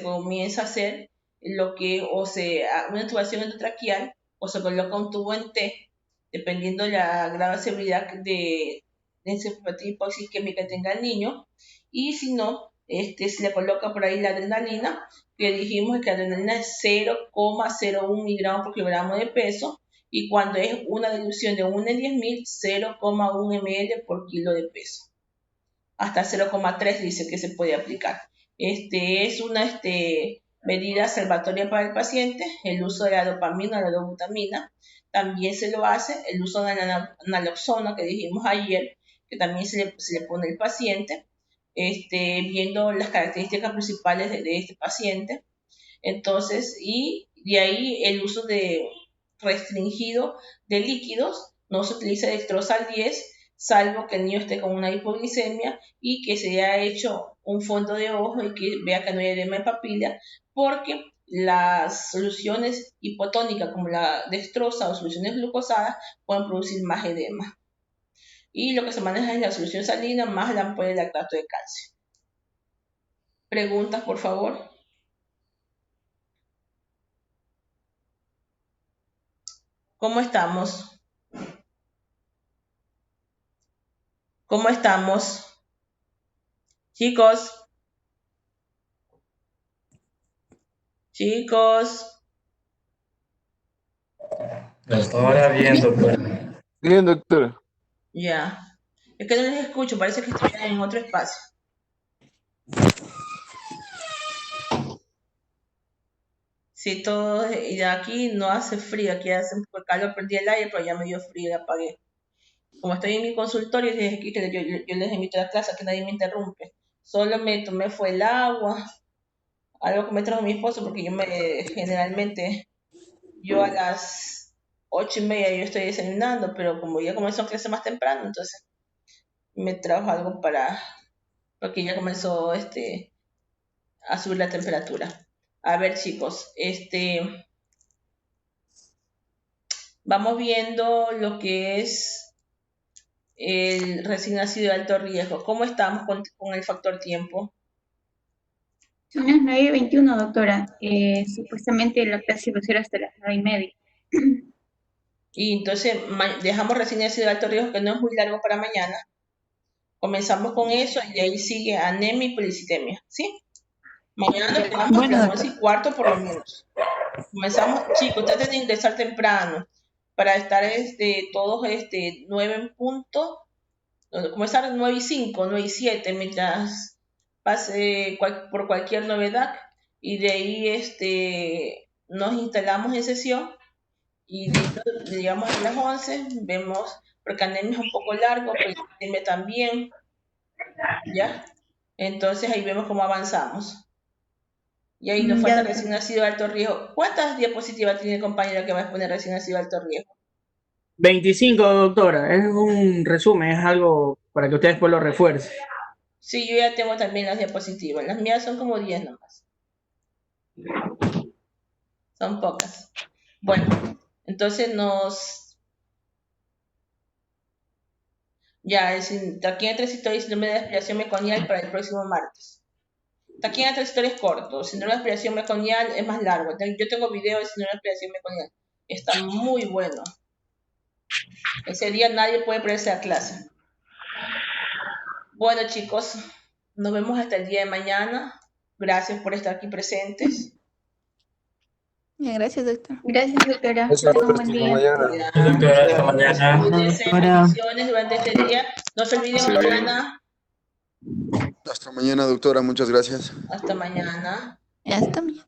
comienza a hacer una intubación endotraqueal, o se coloca un tubo en T, dependiendo de la grave severidad de encefalotiposis isquémica que tenga el niño. Y si no, se le coloca por ahí la adrenalina, que dijimos que la adrenalina es 0,01 miligramos por kilogramo de peso, y cuando es una dilución de 1 en 10.000, 0,1 ml por kilo de peso. Hasta 0,3 dice que se puede aplicar. Es una medida salvatoria para el paciente. El uso de la dopamina, la dobutamina, también se lo hace. El uso de la naloxona, que dijimos ayer, que también se le pone al paciente, viendo las características principales de este paciente. Entonces, y de ahí el uso restringido de líquidos. No se utiliza dextrosal 10, salvo que el niño esté con una hipoglicemia y que se haya hecho un fondo de ojo y que vea que no hay edema de papila, porque las soluciones hipotónicas como la dextrosa o soluciones glucosadas pueden producir más edema. Y lo que se maneja es la solución salina más la ampolla de lactato de calcio. ¿Preguntas, por favor? ¿Cómo estamos? ¿Cómo estamos? Chicos. Hasta ahora bien, doctora. Bien, doctora. Ya. Es que no les escucho, parece que estoy en otro espacio. Sí, y aquí no hace frío, aquí hace un poco de calor, perdí el aire, pero ya me dio frío y apagué. Como estoy en mi consultorio, dije aquí que yo les invito a la clase, que nadie me interrumpe. Solo me tomé fue el agua, algo que me trajo mi esposo, porque generalmente yo a las 8:30 yo estoy desayunando, pero como ya comenzó clase más temprano, entonces me trajo algo porque ya comenzó a subir la temperatura. A ver, chicos, vamos viendo lo que es el recién nacido de alto riesgo. ¿Cómo estamos con el factor tiempo? Son las 9:21, doctora. Supuestamente la clase va a ser hasta las 9:30. Y entonces dejamos recién nacido de alto riesgo, que no es muy largo para mañana. Comenzamos con eso y de ahí sigue anemia y policitemia, ¿sí? Mañana nos quedamos Bueno, a las doctora. 11:15 por lo menos. Comenzamos, chicos, traten de ingresar temprano para estar todos 9 en punto. Comenzar 9:05, 9:07, mientras pase por cualquier novedad. Y de ahí nos instalamos en sesión y llegamos a las 11, vemos, porque anemia es un poco largo, policitemia también, ¿ya? Entonces ahí vemos cómo avanzamos. Y ahí nos falta Ya, recién nacido de alto riesgo. ¿Cuántas diapositivas tiene el compañero que va a exponer recién nacido de alto riesgo? 25, doctora. Es un resumen, es algo para que usted después lo refuerce. Sí, yo ya tengo también las diapositivas. Las mías son como 10 nomás. Son pocas. Bueno, entonces Ya, taquín transitorio y síndrome de aspiración meconial para el próximo martes. Taquín transitorio es corto, síndrome de aspiración meconial es más largo. Yo tengo video de síndrome de aspiración meconial. Está muy bueno. Ese día nadie puede perderse a clase. Bueno, chicos, nos vemos hasta el día de mañana. Gracias por estar aquí presentes. Ya, gracias, doctor. Gracias, doctora. Eso, Tenga un buen hasta día. mañana. Doctora, hasta mañana. Cuídense, bendiciones durante este día. No se olviden Sí, bien. mañana. Hasta mañana, doctora. Muchas gracias. Hasta mañana. Hasta mañana.